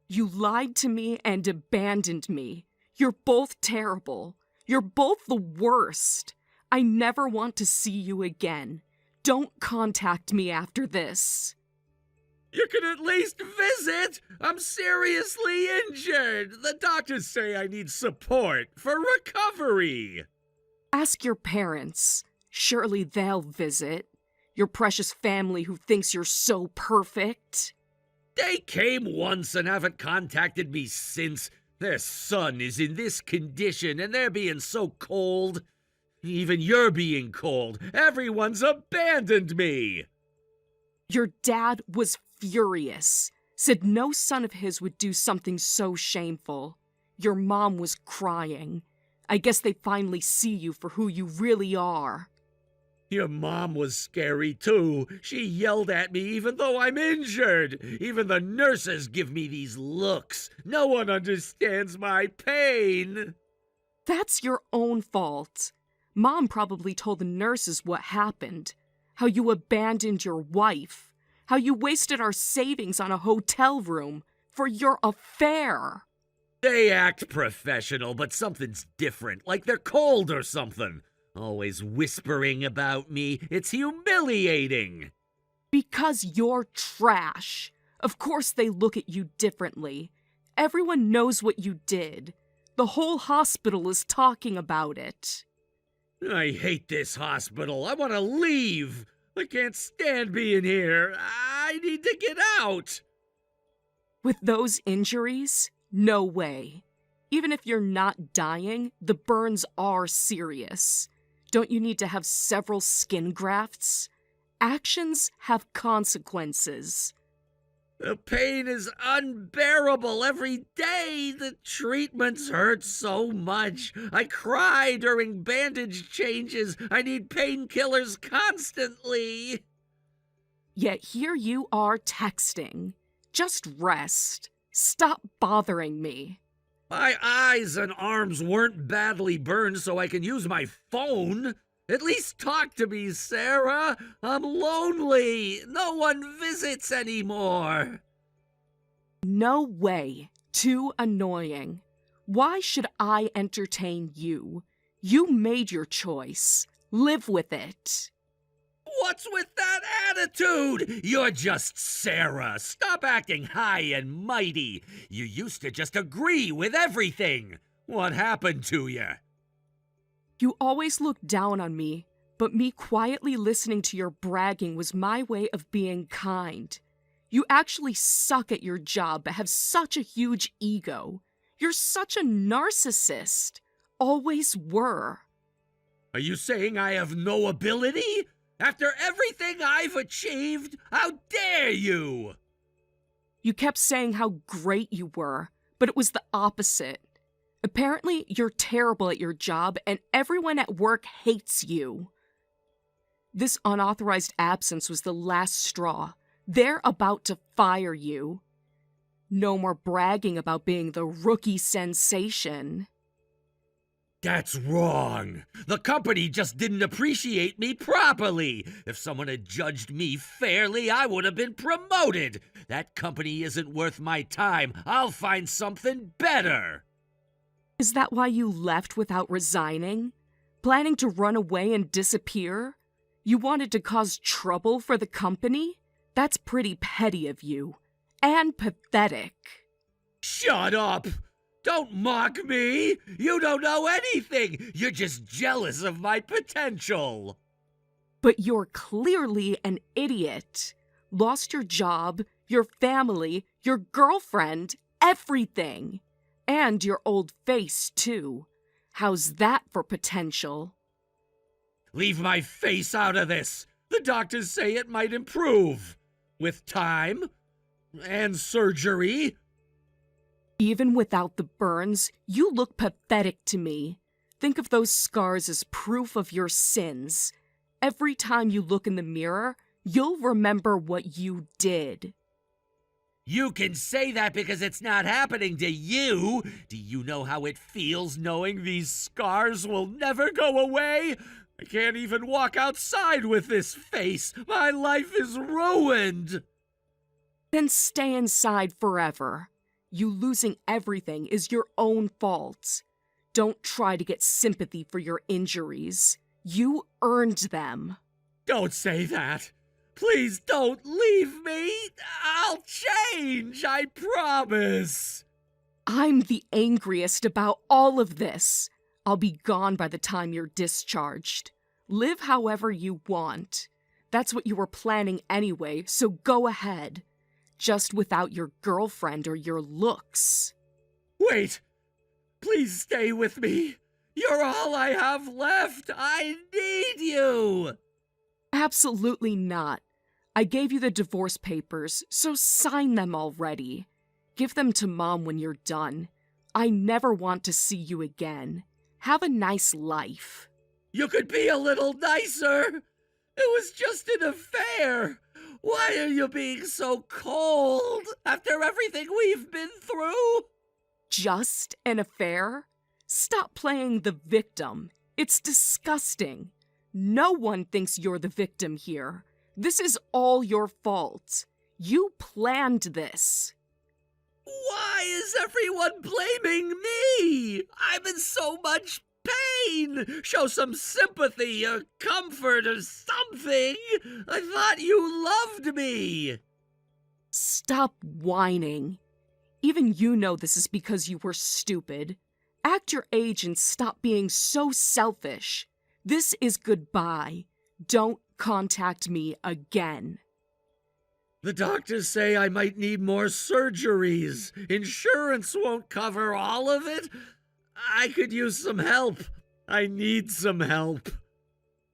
You lied to me and abandoned me. You're both terrible. You're both the worst. I never want to see you again. Don't contact me after this. You can at least visit. I'm seriously injured. The doctors say I need support for recovery. Ask your parents. Surely they'll visit. Your precious family who thinks you're so perfect. They came once and haven't contacted me since. Their son is in this condition and they're being so cold. Even you're being cold. Everyone's abandoned me. Your dad was furious. Said no son of his would do something so shameful. Your mom was crying. I guess they finally see you for who you really are. Your mom was scary too. She yelled at me even though I'm injured. Even the nurses give me these looks. No one understands my pain. That's your own fault. Mom probably told the nurses what happened. How you abandoned your wife. How you wasted our savings on a hotel room for your affair. They act professional, but something's different, like they're cold or something. Always whispering about me. It's humiliating. Because you're trash. Of course they look at you differently. Everyone knows what you did. The whole hospital is talking about it. I hate this hospital. I want to leave. I can't stand being here. I need to get out. With those injuries, no way. Even if you're not dying, the burns are serious. Don't you need to have several skin grafts? Actions have consequences. The pain is unbearable every day. The treatments hurt so much. I cry during bandage changes. I need painkillers constantly. Yet here you are texting. Just rest. Stop bothering me. My eyes and arms weren't badly burned so I can use my phone. At least talk to me, Sarah. I'm lonely. No one visits anymore. No way. Too annoying. Why should I entertain you? You made your choice. Live with it. What's with that attitude? You're just Sarah. Stop acting high and mighty. You used to just agree with everything. What happened to you? You always looked down on me, but me quietly listening to your bragging was my way of being kind. You actually suck at your job but have such a huge ego. You're such a narcissist. Always were. Are you saying I have no ability? After everything I've achieved, how dare you? You kept saying how great you were, but it was the opposite. Apparently, you're terrible at your job and everyone at work hates you. This unauthorized absence was the last straw. They're about to fire you. No more bragging about being the rookie sensation. That's wrong. The company just didn't appreciate me properly. If someone had judged me fairly, I would have been promoted. That company isn't worth my time. I'll find something better. Is that why you left without resigning? Planning to run away and disappear? You wanted to cause trouble for the company? That's pretty petty of you. And pathetic. Shut up! Don't mock me! You don't know anything! You're just jealous of my potential! But you're clearly an idiot. Lost your job, your family, your girlfriend, everything. And your old face, too. How's that for potential? Leave my face out of this! The doctors say it might improve. With time and surgery. Even without the burns, you look pathetic to me. Think of those scars as proof of your sins. Every time you look in the mirror, you'll remember what you did. You can say that because it's not happening to you. Do you know how it feels knowing these scars will never go away? I can't even walk outside with this face. My life is ruined. Then stay inside forever. You losing everything is your own fault. Don't try to get sympathy for your injuries. You earned them. Don't say that. Please don't leave me. I'll change, I promise. I'm the angriest about all of this. I'll be gone by the time you're discharged. Live however you want. That's what you were planning anyway, so go ahead. Just without your girlfriend or your looks. Wait. Please stay with me. You're all I have left. I need you. Absolutely not. I gave you the divorce papers, so sign them already. Give them to Mom when you're done. I never want to see you again. Have a nice life. You could be a little nicer. It was just an affair. Why are you being so cold after everything we've been through? Just an affair? Stop playing the victim. It's disgusting. No one thinks you're the victim here. This is all your fault. You planned this. Why is everyone blaming me? I'm in so much pain. Show some sympathy or comfort or something. I thought you loved me. Stop whining. Even you know this is because you were stupid. Act your age and stop being so selfish. This is goodbye. Don't contact me again. The doctors say I might need more surgeries. Insurance won't cover all of it. I could use some help. I need some help.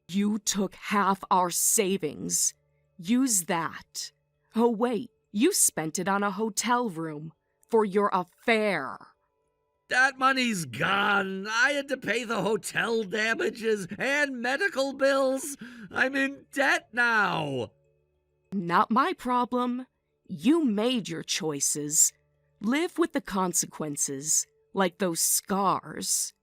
You took half our savings. Use that. Oh wait, you spent it on a hotel room for your affair. That money's gone. I had to pay the hotel damages and medical bills. I'm in debt now. Not my problem. You made your choices. Live with the consequences, like those scars.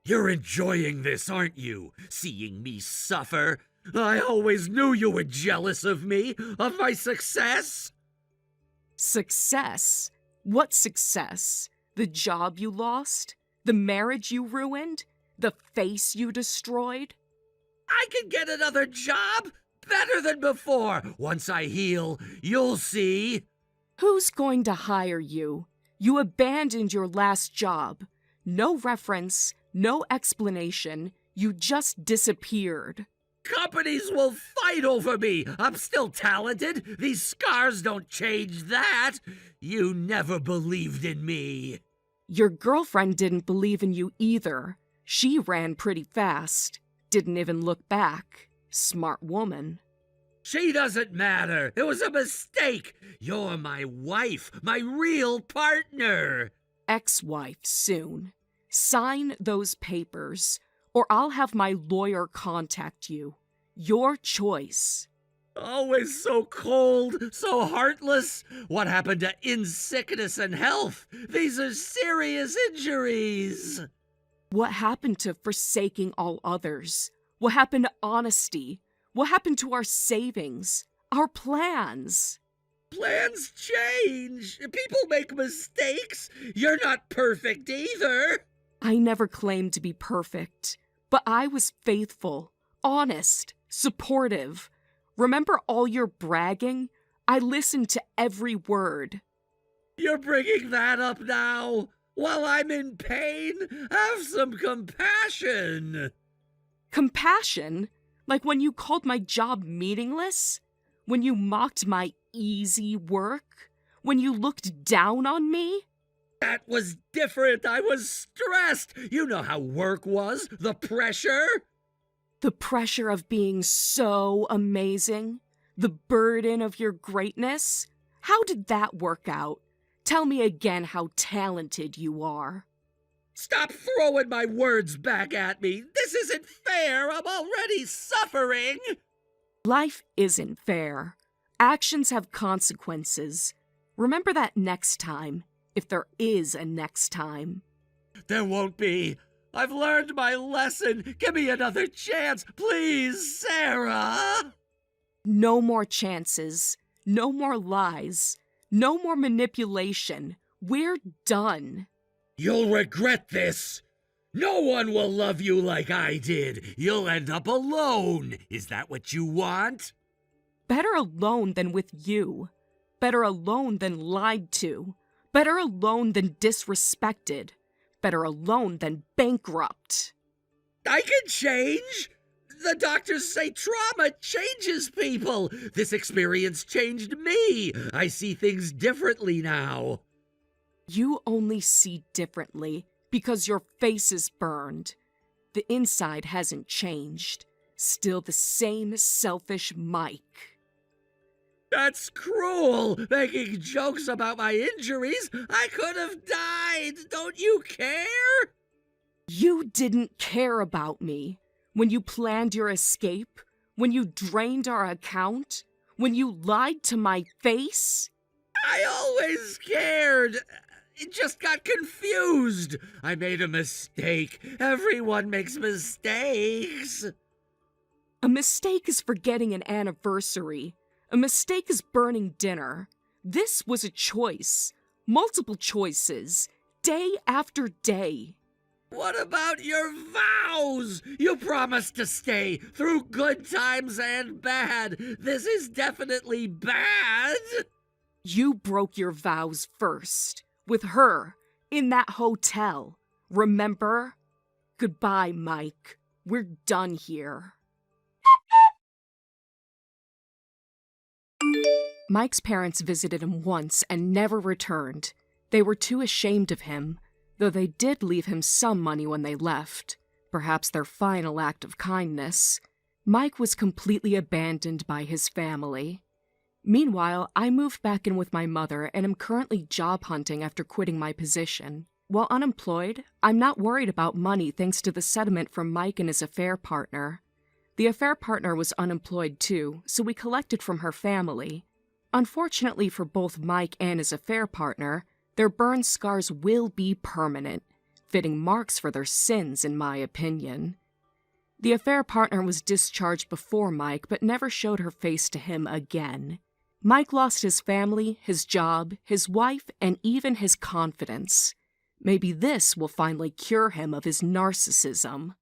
You're enjoying this, aren't you? Seeing me suffer? I always knew you were jealous of me, of my success. Success? What success? The job you lost? The marriage you ruined? The face you destroyed? I can get another job better than before. Once I heal, you'll see. Who's going to hire you? You abandoned your last job. No reference, no explanation. You just disappeared. Companies will fight over me. I'm still talented. These scars don't change that. You never believed in me. Your girlfriend didn't believe in you either. She ran pretty fast. Didn't even look back. Smart woman. She doesn't matter. It was a mistake. You're my wife, my real partner. Ex-wife soon. Sign those papers, or I'll have my lawyer contact you. Your choice. Always so cold, so heartless. What happened to in sickness and health? These are serious injuries. What happened to forsaking all others? What happened to honesty? What happened to our savings? Our plans? Plans change. People make mistakes. You're not perfect either. I never claimed to be perfect, but I was faithful, honest, supportive. Remember all your bragging? I listened to every word. You're bringing that up now? While I'm in pain, have some compassion. Compassion? Like when you called my job meaningless? When you mocked my easy work? When you looked down on me? That was different. I was stressed. You know how work was, the pressure. The pressure of being so amazing? The burden of your greatness? How did that work out? Tell me again how talented you are. Stop throwing my words back at me. This isn't fair. I'm already suffering. Life isn't fair. Actions have consequences. Remember that next time, if there is a next time. There won't be. I've learned my lesson. Give me another chance, please, Sarah. No more chances. No more lies. No more manipulation. We're done. You'll regret this. No one will love you like I did. You'll end up alone. Is that what you want? Better alone than with you. Better alone than lied to. Better alone than disrespected. Better alone than bankrupt. I can change. The doctors say trauma changes people. This experience changed me. I see things differently now. You only see differently because your face is burned. The inside hasn't changed. Still the same selfish Mike. That's cruel, making jokes about my injuries. I could have died. Don't you care? You didn't care about me. When you planned your escape, when you drained our account, when you lied to my face. I always cared. It just got confused. I made a mistake. Everyone makes mistakes. A mistake is forgetting an anniversary. A mistake is burning dinner. This was a choice. Multiple choices. Day after day. What about your vows? You promised to stay through good times and bad. This is definitely bad. You broke your vows first. With her. In that hotel. Remember? Goodbye, Mike. We're done here. Mike's parents visited him once and never returned. They were too ashamed of him, though they did leave him some money when they left, perhaps their final act of kindness. Mike was completely abandoned by his family. Meanwhile, I moved back in with my mother and am currently job hunting after quitting my position. While unemployed, I'm not worried about money thanks to the settlement from Mike and his affair partner. The affair partner was unemployed too, so we collected from her family. Unfortunately for both Mike and his affair partner, their burn scars will be permanent, fitting marks for their sins in my opinion. The affair partner was discharged before Mike but never showed her face to him again. Mike lost his family, his job, his wife, and even his confidence. Maybe this will finally cure him of his narcissism.